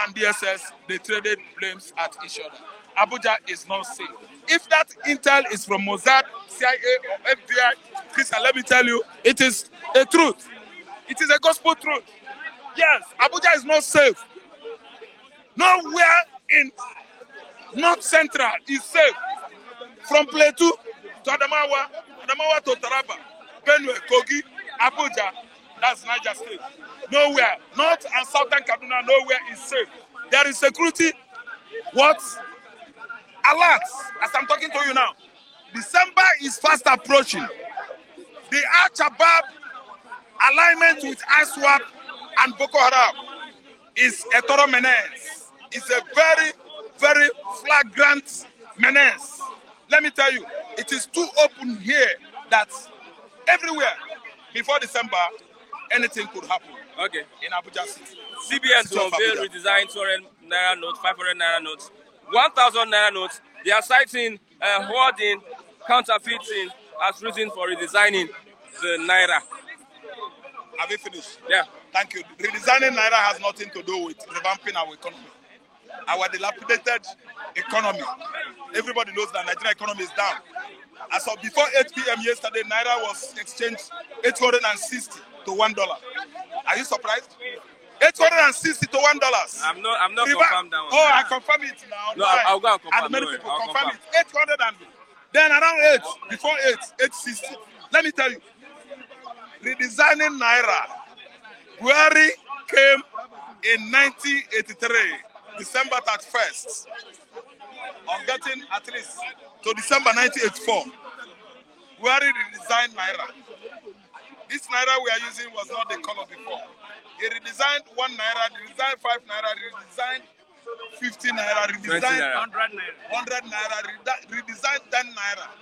and DSS. They traded blames at each other. Abuja is not safe. If that intel is from Mossad, CIA, or FBI, Christian, let me tell you, it is a truth. It is a gospel truth. Yes, Abuja is not safe. Nowhere in North Central is safe. From Plateau to Adamawa to Taraba, Benue, Kogi, Abuja, that's Niger State. Nowhere. North and Southern Kaduna, nowhere is safe. There is security. What? Alert, as I'm talking to you now. December is fast approaching. The Al-Shabaab alignment with ISWAP and Boko Haram is a thorough menace. It's a very, very flagrant menace. Let me tell you, it is too open here that everywhere before December, anything could happen. Okay. In Abuja City. CBN to unveil redesigned 200 Naira notes, 500 Naira notes, 1,000 Naira notes. They are citing hoarding, counterfeiting as reason for redesigning the Naira. Have you finished? Yeah. Thank you. Redesigning Naira has nothing to do with revamping our economy. Our dilapidated economy. Everybody knows that Nigerian economy is down. As of before 8 p.m. yesterday, Naira was exchanged 860 to $1. Are you surprised? 860 to $1. I'm not confirmed that one. Oh, I confirm it now. No, I'll go and confirm. And many people confirm it. 800 and then around 8, before 8, 860. Let me tell you, redesigning Naira Buhari came in 1983, December 31st, on getting at least to December 1984. Buhari redesigned Naira. This Naira we are using was not the color before. He redesigned 1 Naira, redesigned 5 Naira, redesigned 50 Naira, redesigned 100 Naira, redesigned 10 Naira.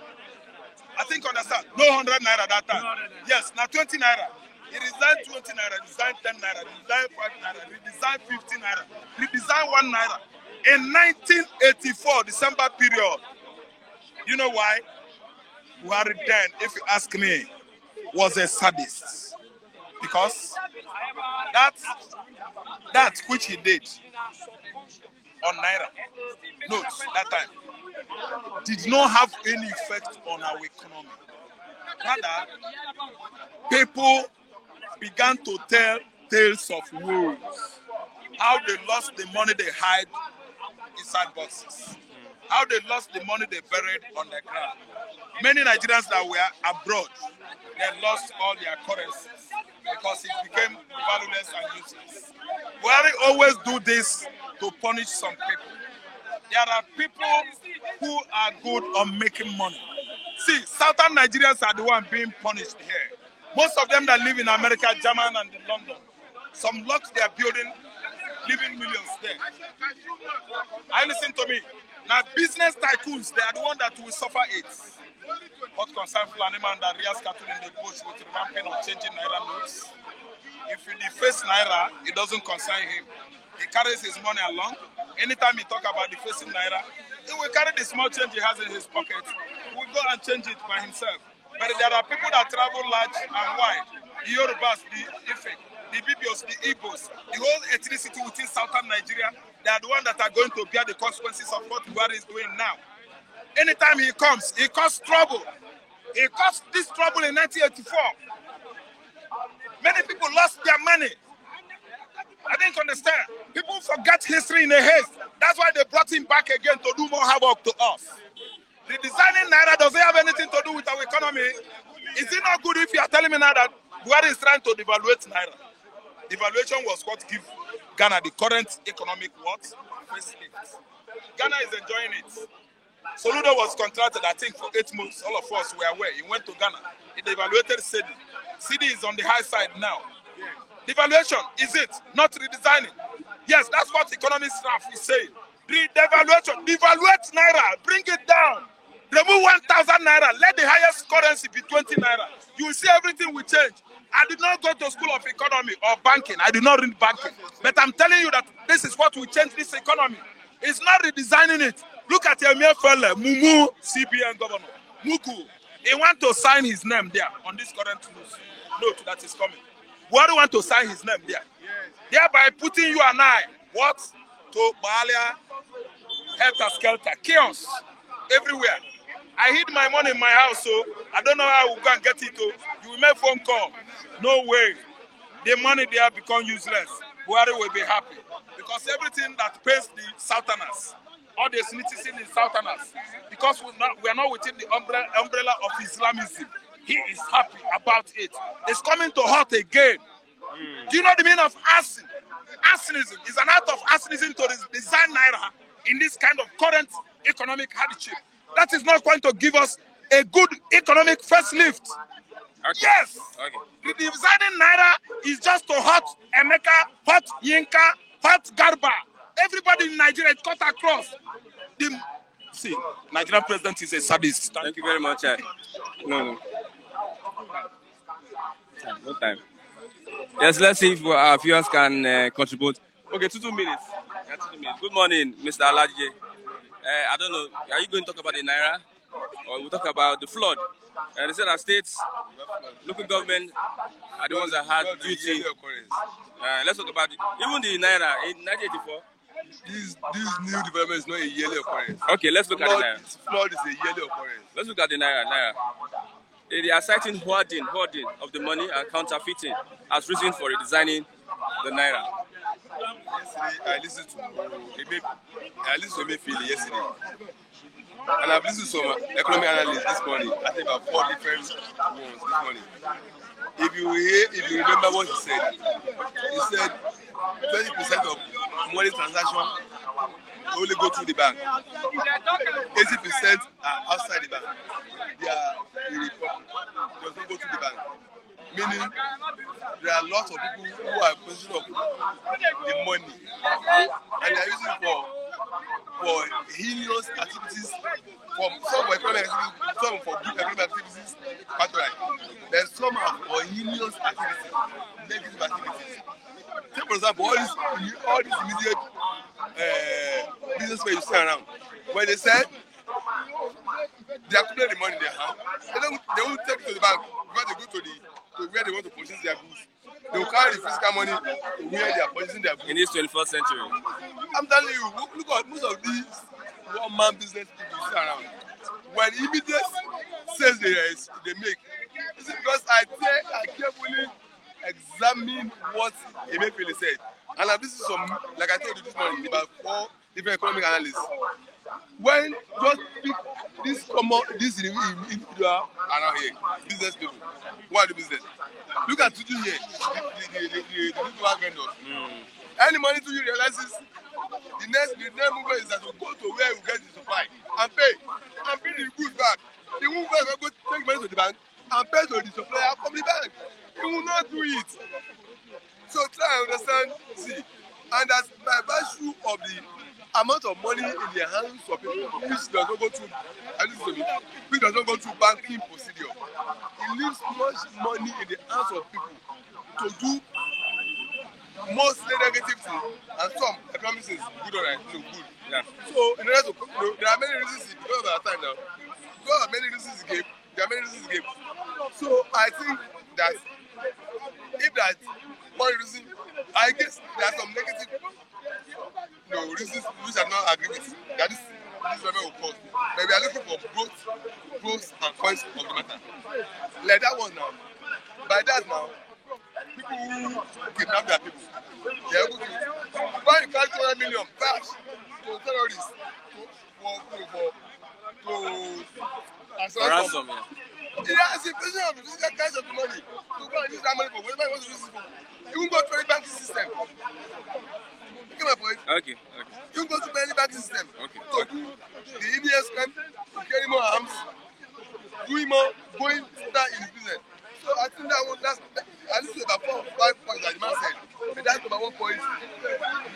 I think understand. No 100 Naira that time. Yes, now 20 Naira. He redesigned 20 Naira, redesigned 10 Naira, redesigned 5 Naira, redesigned 50 Naira, redesigned 1 Naira. In 1984, December period. You know why? Buhari then, if you ask me, was a sadist. Because that which he did on Naira notes that time did not have any effect on our economy. Rather, people began to tell tales of woes, how they lost the money they hide inside boxes, how they lost the money they buried on the ground. Many Nigerians that were abroad, they lost all their currencies because it became valueless and useless. Buhari always do this to punish some people. There are people who are good on making money. See, Southern Nigerians are the one being punished here. Most of them that live in America, Germany, and in London, some locked their building, living millions there. I listen to me. Now, business tycoons, they are the one that will suffer it. What concerns Fulani man that rears cattle in the bush with ramping or changing Naira notes? If you deface Naira, it doesn't concern him. He carries his money along. Anytime he talk about defacing Naira, he will carry the small change he has in his pocket. He will go and change it by himself. But there are people that travel large and wide. The Yorubas, the Ife, the Bibios, the Igbos, the whole ethnicity within southern Nigeria, they are the ones that are going to bear the consequences of what Buhari is doing now. Anytime he comes, he causes trouble. He caused this trouble in 1984. Many people lost their money. I didn't understand. People forget history in a haste. That's why they brought him back again to do more havoc to us. The designing Naira doesn't have anything to do with our economy. Is it not good if you are telling me now that Buhari is trying to devaluate Naira? Devaluation was what gives Ghana the current economic what? Facelift. Ghana is enjoying it. Soludo was contracted, I think, for 8 months. All of us were aware. He went to Ghana. He devaluated Cedi. Cedi is on the high side now. Devaluation, is it? Not redesigning. Yes, that's what economist staff is saying. Devaluation, devaluate Naira, bring it down. Remove 1,000 Naira. Let the highest currency be 20 Naira. You will see everything will change. I did not go to school of economy or banking. I did not read banking. But I'm telling you that this is what will change this economy. It's not redesigning it. Look at Emir Fele, Mumu, CBN governor. Muku. He want to sign his name there on this current note that is coming. Buhari want to sign his name there. Thereby putting you and I, what? To Balia, helter-skelter, chaos everywhere. I hid my money in my house, so I don't know how I will go and get it. You will make phone call. No way. The money there become useless. Buhari will be happy. Because everything that pays the Southerners, all the citizens in Southerners, because we are not within the umbrella of Islamism, he is happy about it. It's coming to hurt again. Do you know the meaning of arson? Arsonism is an act of arsonism to design Naira in this kind of current economic hardship. That is not going to give us a good economic facelift. Okay. Yes. Okay. The designing Naira is just to hurt Emeka, hurt Yinka, hurt Garba. Everybody in Nigeria is cut across. See, Nigerian president is a sadist. Thank you very much. No time. Yes, let's see if our viewers can contribute. Okay, 2 minutes. Yeah, 2 minutes. Good morning, Mr. Alaji. I don't know, are you going to talk about the Naira? Or we'll talk about the flood? They said that states, local government are the ones that had duty. Let's talk about it. Even the Naira in 1984. This new development is not a yearly occurrence. Okay, let's look at the Naira. Flood is a yearly occurrence. Let's look at the Naira. They are citing hoarding of the money and counterfeiting as reason for redesigning the Naira. Yesterday, I listened to Emefiele yesterday. And I've listened to some economic analysts this morning. I think about 4 different ones this morning. if you remember what he said 20% of money transaction only go through the bank. 80% are outside the bank. They are in the public. Does not go to the bank. Meaning there are lots of people who are in possession of the money and they are using it for heinous activities, some for economic activities, some for good economic activities, patronize. Then some are for heinous activities, negative activities. Take for example, all these immediate businessmen you see around, when they said they accumulate the money in their hand, they won't take it to the bank because they go to where they want to purchase their goods. They will carry the physical money to where they are purchasing their goods. In this 21st century. I'm telling you, look at most of these one-man business people you see around. When immediate sales they make, is it because I carefully examine what Emefiele said. And this is some, like I told you this morning, about 4 different economic analysts. When just pick this individual around here, business people, who are the business? Look at Tuju here, the virtual vendors. Any money to you realizes the next movement is that we go to where we get the supply and pay the goods back. The movement will go take money to the bank and pay to the supplier from the bank. He will not do it. So try and understand, see, and that's by virtue of the amount of money in the hands of people which does not go through, which does not go through banking procedure. It leaves much money in the hands of people to do mostly negative things and some economic things, good or right, good. Yeah. So in order to, there are many reasons because of our time now. Because of many reasons he gave, there are many reasons he gave. So I think that if that one reason, I guess there are some negative reasons which I not agree with that this level will cause. But we are looking for pros and cons of the matter. Like that one now. By that now, people who kidnap their people, they are able to buy 500 million cash to terrorists for ransom. Yeah, it's a question of using that kind of money to go and use that money for whatever you want to use it for. You won't go to any banking system. You get my point? Okay. You won't go to any banking system. Okay. So do the EBS camp, carry more arms, doing more, going further in his business. So I think that one, that's at least about 4 or 5 points that the man said. But that's about 1 point.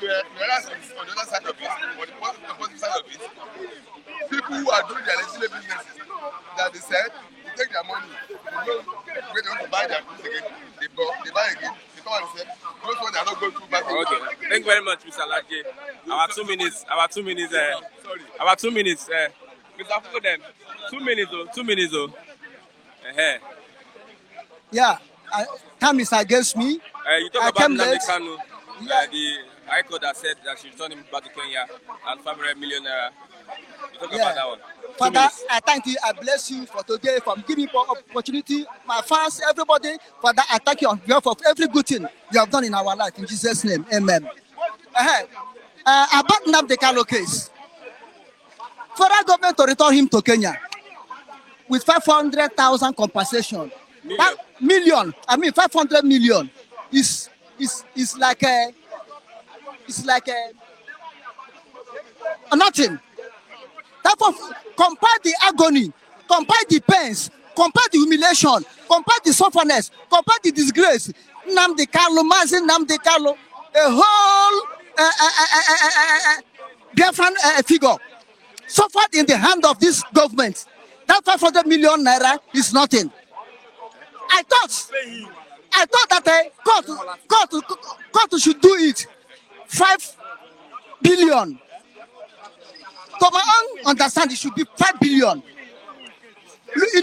Whereas on the other side of it, on the positive side of it, people who are doing their legitimate businesses, that they said, they take their money, they go where they want to buy their goods again, they buy again, they come and say, those ones are not going through back. Okay. Thank you very much, Mr. Laje. Our 2 minutes. Mr. Foden, 2 minutes. Yeah, time is against me. You talk about Nnamdi Kanu, the High Court that said that she returned him back to Kenya and 500 million naira. You talk about that one. Father, I thank you. I bless you for today, for giving me opportunity. My fans, everybody, Father, I thank you on behalf of every good thing you have done in our life. In Jesus' name, amen. About Nnamdi Kanu case, federal government to return him to Kenya with 500,000 compensation. That million, 500 million is like nothing. Therefore, compare the agony, compare the pains, compare the humiliation, compare the sufferness, compare the disgrace. Nnamdi Kanu, a whole different figure suffered in the hand of this government. That 500 million naira is nothing. I thought that court should do it. 5 billion. To my own understanding, it should be 5 billion. You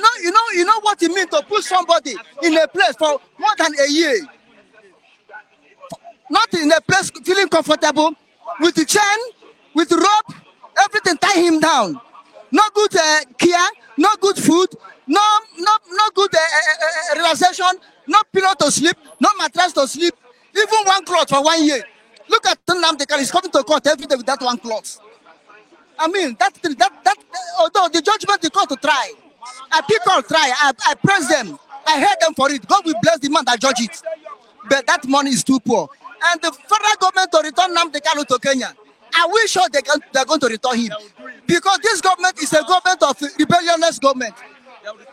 know what it means to put somebody in a place for more than a year, not in a place feeling comfortable, with the chain, with the rope, everything tie him down. No good care, no good food, no good relaxation, no pillow to sleep, no mattress to sleep, even one cloth for 1 year. Look at Nnamdi Kanu, he's coming to court every day with that one cloth. I mean, that although the judgment is called to try, I pick on try, I press them. I hate them for it. God will bless the man that judge it. But that money is too poor. And the federal government to return Nnamdi Kanu to Kenya, I wish sure they're going to return him. Because this government is a government of rebellionist government.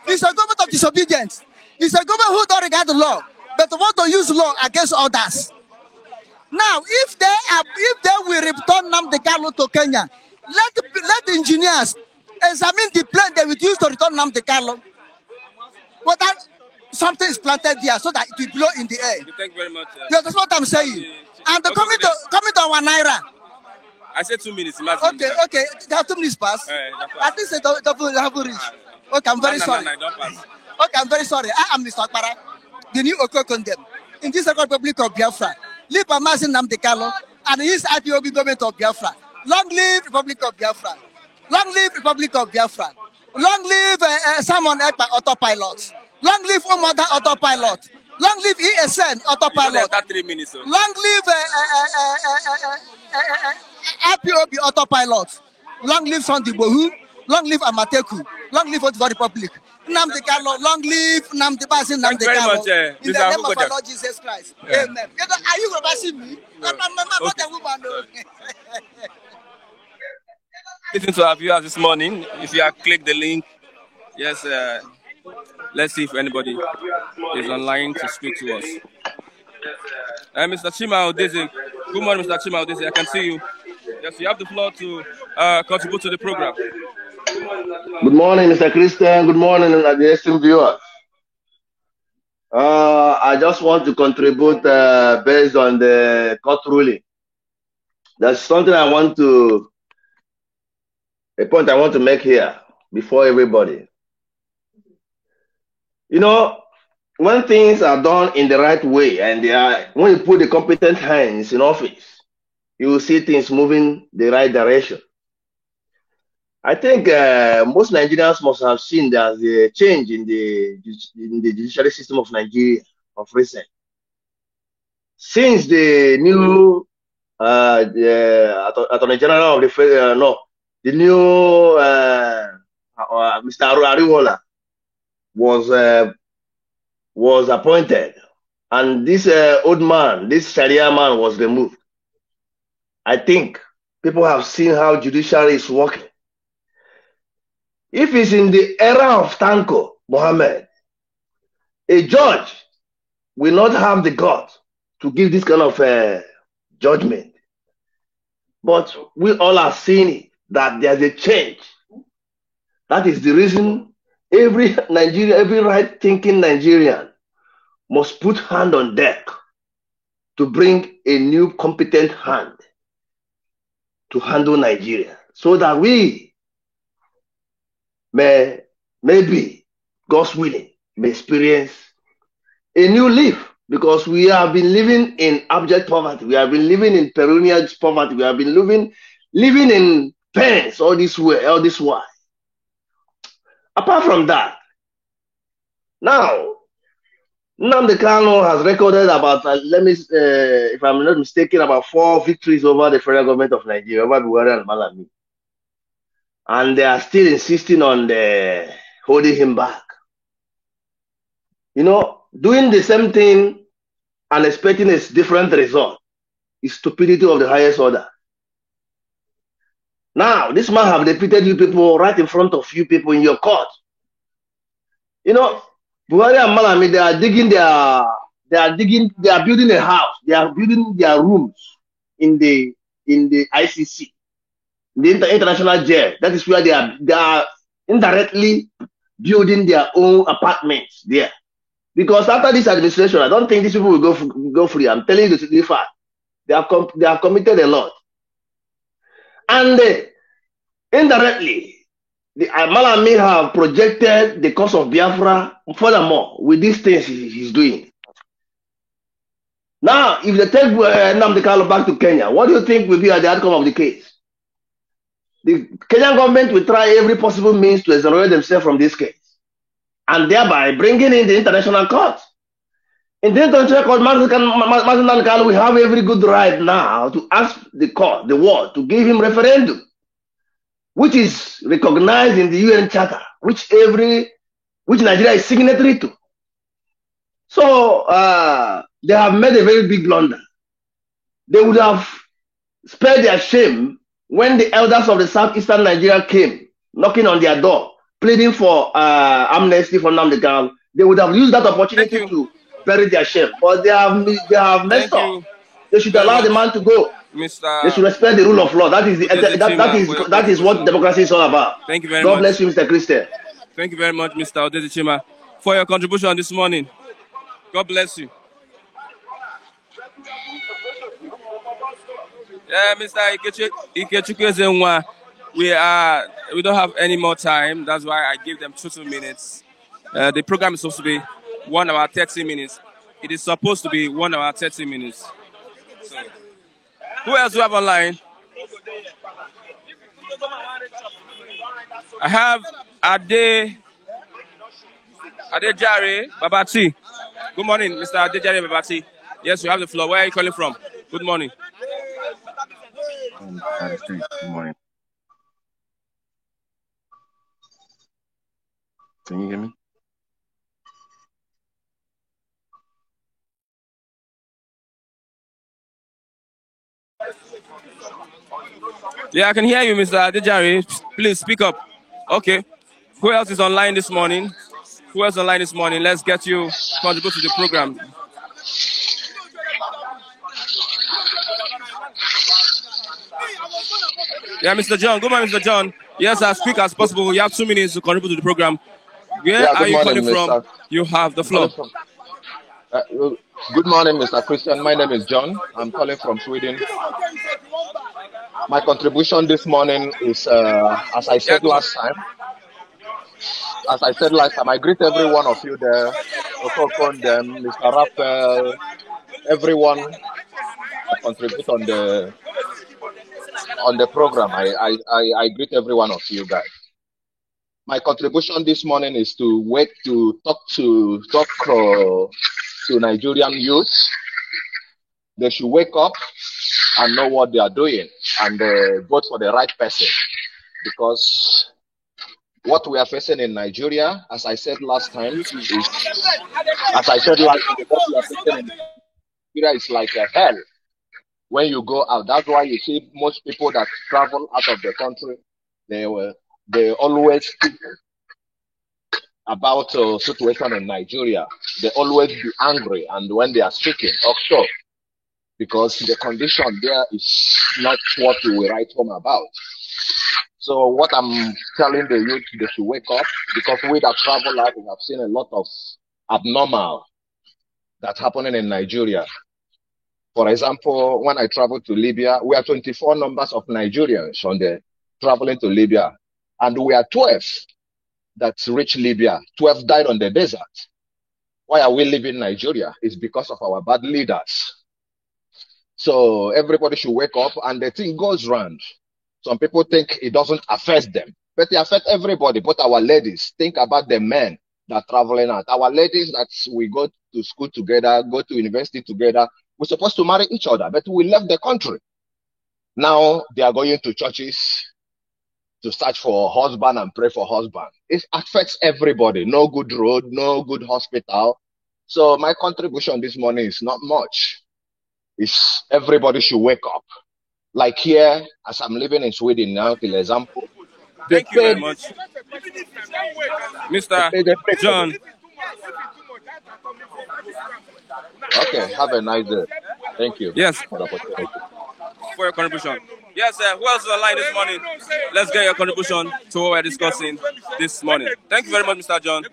It's a government of disobedience. It's a government who don't regard the law, but want to use law against others. Now, if they will return Nnamdi Kanu to Kenya, let the engineers examine the plan they will use to return Nnamdi Kanu. But that something is planted there so that it will blow in the air. Thank you very much. Yeah, that's what I'm saying. And coming to our Naira. I said 2 minutes. Okay. They have 2 minutes past. At least they haven't reached. Okay, I'm very sorry. Don't pass. Okay, I'm very sorry. I am Mr. Akpara, the new Okokondem. In this Republic of Biafra, live by Mazi Nnamdi Kanu and his IPOB government of Biafra. Long live Republic of Biafra. Long live Republic of Biafra. Long live Simon Ekpa autopilot. Long live Umada autopilot. Long live ESN autopilot. 3 minutes. Long live IPOB autopilot. Long live Sunday Bohu. Long live Amateku. Long live the Republic. Nnamdi Kanu. Long live Nnamdi Bazi Nnamdi Kanu. In the name of our Lord Jesus Christ. Yeah. Amen. Are you reversing me? I'm not a woman. Listen to our viewers this morning. If you have clicked the link, yes, let's see if anybody is online to speak to us. Mr. Chima Odeze. Good morning, Mr. Chima Odeze. I can see you. Yes, you have the floor to contribute to the program. Good morning, Mr. Christian. Good morning, the esteemed viewers. I just want to contribute based on the court ruling. There's something a point I want to make here before everybody. You know, when things are done in the right way and when you put the competent hands in office, you will see things moving the right direction. I think most Nigerians must have seen there's a change in the judiciary system of Nigeria of recent. Since the new Attorney General of the new Mr. Ariwola was appointed, and this old man, this Sharia man, was removed. I think people have seen how judiciary is working. If it's in the era of Tanko Mohammed, a judge will not have the guts to give this kind of judgment. But we all are seeing that there's a change. That is the reason every right-thinking Nigerian must put hand on deck to bring a new competent hand to handle Nigeria, so that we maybe, God's willing, may experience a new life, because we have been living in abject poverty. We have been living in perennial poverty. We have been living in pains all this while. Apart from that, now, Nnamdi Kanu has recorded about, if I'm not mistaken, about 4 victories over the federal government of Nigeria, over Buhari and Malami. And they are still insisting on holding him back. You know, doing the same thing and expecting a different result is stupidity of the highest order. Now, this man have defeated you people right in front of you people in your court. You know, Buhari and Malami, they are building a house. They are building their rooms in the ICC. The international jail. That is where they are indirectly building their own apartments there. Because after this administration, I don't think these people will go free. I'm telling you the fact. They have committed a lot. And indirectly, the Malami have projected the cause of Biafra furthermore with these things he's doing. Now, if they take Nnamdi Kanu back to Kenya, what do you think will be the outcome of the case? The Kenyan government will try every possible means to exonerate themselves from this case, and thereby bringing in the international court. In the international court, Mazi Nnamdi Kanu will have every good right now to ask the court, the world, to give him referendum, which is recognized in the UN Charter, which Nigeria is signatory to. So they have made a very big blunder. They would have spared their shame when the elders of the southeastern Nigeria came knocking on their door, pleading for amnesty for Nnamdi Kanu. They would have used that opportunity to bury their shame, but they have messed up. They should allow the man to go. They should respect the rule of law. That is what democracy is all about. Thank you very much. God bless you, Mr. Christian. Thank you very much, Mr. Odeze Chima, for your contribution this morning. God bless you. Yeah, Mr. Ikechukwu Ezenwa, we don't have any more time. That's why I give them 2 minutes. The program is supposed to be 1 hour 30 minutes. It is supposed to be 1 hour 30 minutes. So, who else do you have online? I have Adejare Babati. Good morning, Mr. Adejare Babati. Yes, you have the floor. Where are you calling from? Good morning. Good morning. Can you hear me? Yeah, I can hear you, Mr. Adejare. Please speak up. Okay. Who else is online this morning? Who else online this morning? Let's get you contribute to the program. Yeah, Mr. John. Good morning, Mr. John. Yes, as quick as possible. You have 2 minutes to contribute to the program. Where are you calling from? You have the floor. Good morning, Mr. Christian. My name is John. I'm calling from Sweden. My contribution this morning is, as I said last time, I greet every one of you there, Mr. Raphael, everyone that contribute on the program. I greet every one of you guys. My contribution this morning is to talk to Nigerian youth. They should wake up and know what they are doing and vote for the right person, because what we are facing in Nigeria, as I said last time, what we are facing in Nigeria is like a hell when you go out. That's why you see most people that travel out of the country, they always speak about the situation in Nigeria. They always be angry, and when they are speaking offshore, because the condition there is not what we will write home about. So what I'm telling the youth, they should wake up, because we that travel out, we have seen a lot of abnormal that's happening in Nigeria. For example, when I traveled to Libya, we are 24 numbers of Nigerians on the traveling to Libya, and we are 12 that reached Libya. 12 died on the desert. Why are we leaving Nigeria? It's because of our bad leaders. So everybody should wake up, and the thing goes round. Some people think it doesn't affect them, but it affects everybody. But our ladies, think about the men that are traveling out. Our ladies that we go to school together, go to university together, we're supposed to marry each other, but we left the country. Now they are going to churches to search for a husband and pray for husband. It affects everybody. No good road, no good hospital. So my contribution this morning is not much. It's everybody should wake up. Like here, as I'm living in Sweden now, for example. Thank you very much. Mr. John. Okay, have a nice day. Thank you. Yes. For the opportunity. For your contribution. Yes, sir. Who else is online this morning? Let's get your contribution to what we're discussing this morning. Thank you very much, Mr. John.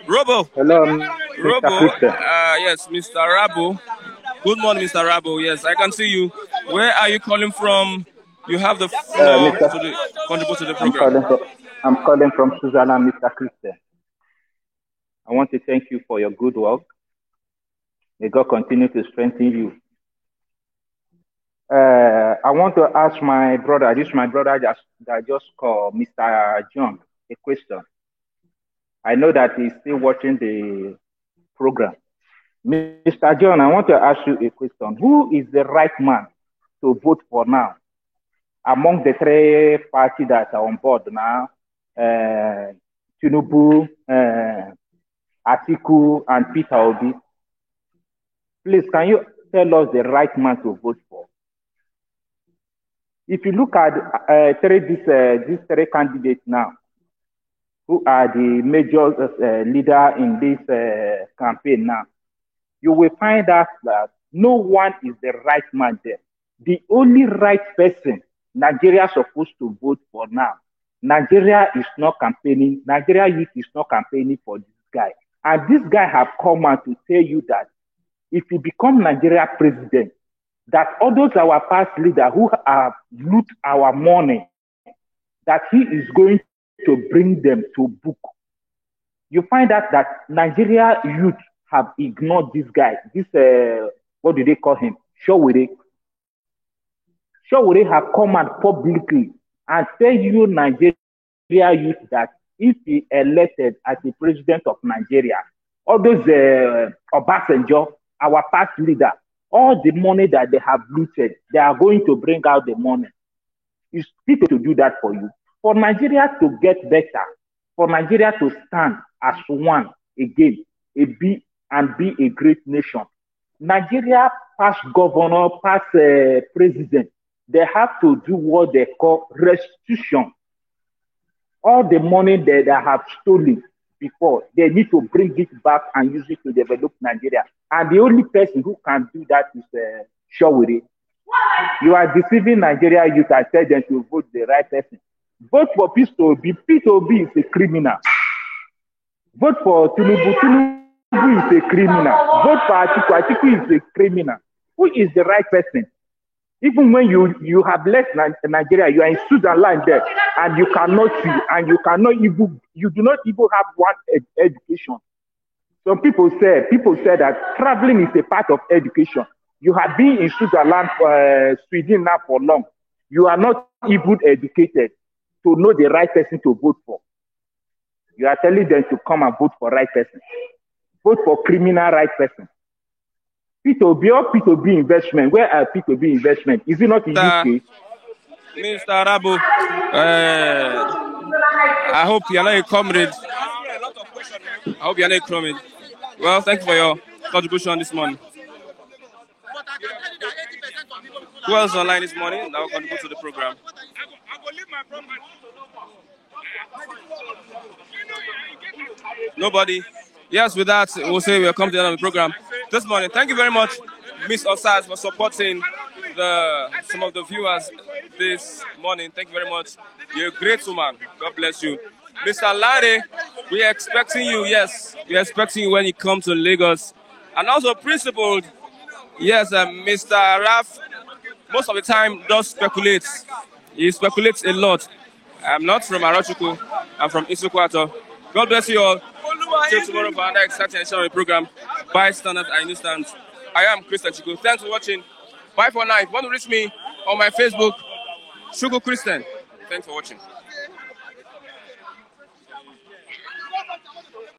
Robo. Hello, Robo. Yes, Mr. Rabo. Good morning, Mr. Rabo. Yes, I can see you. Where are you calling from? You have the floor to contribute to the program. I'm calling from Switzerland, Mr. Christian. I want to thank you for your good work. May God continue to strengthen you. I want to ask my brother, that just called Mr. John, a question. I know that he's still watching the program. Mr. John, I want to ask you a question. Who is the right man to vote for now? among the three parties that are on board now, Tinubu, Atiku, and Peter Obi, please, can you tell us the right man to vote for? If you look at these three candidates now, who are the major leader in this campaign now, you will find out that no one is the right man there. The only right person Nigeria is supposed to vote for now, Nigeria is not campaigning, Nigeria youth is not campaigning for this guy. And this guy have come out to tell you that if he become Nigeria president, that all those our past leaders who have loot our money, that he is going to bring them to book. You find out that Nigeria youth have ignored this guy. This, what do they call him? Showore. Showore have come out publicly and tell you Nigeria youth that if he elected as the president of Nigeria, all those Obasanjo, our past leader, all the money that they have looted, they are going to bring out the money. It's people to do that for you. For Nigeria to get better, for Nigeria to stand as one again, be a great nation, Nigeria past governor, past president, they have to do what they call restitution. All the money that they have stolen before, they need to bring it back and use it to develop Nigeria. And the only person who can do that is Showore. You are deceiving Nigeria youth and tell them to vote the right person. Vote for Peter Obi. Peter Obi is a criminal. Vote for Tinubu. Tinubu is a criminal. Vote for Atiku. Atiku is a criminal. Who is the right person? Even when you have left Nigeria, you are in Switzerland there, and you cannot see, and you do not even have one education. Some people say that traveling is a part of education. You have been in Switzerland, Sweden now for long. You are not even educated to know the right person to vote for. You are telling them to come and vote for right person. Vote for criminal right person. P2B or P2B investment. Where are P2B investment? Is it not in UK? Mr. Arabu, I hope you are not a comrade. I hope you are not a comrade. Well, thank you for your contribution this morning. Who else online this morning that will contribute to the program? Nobody. Yes, with that, we'll say we'll come to the end of the program this morning. Thank you very much, Miss Osas, for supporting some of the viewers this morning. Thank you very much. You're a great woman. God bless you. Mr. Lade, we are expecting you. Yes, we are expecting you when you come to Lagos. And also principled, yes, Mr. Raf, most of the time does speculate. He speculates a lot. I'm not from Arochukwu. I'm from Isukwato. God bless you all. Till tomorrow for another exciting edition of the program. Bystanders and Newsstands. I am Christian Chiku. Thanks for watching. Bye for now. If you want to reach me on my Facebook, Shugo Christian. Thanks for watching.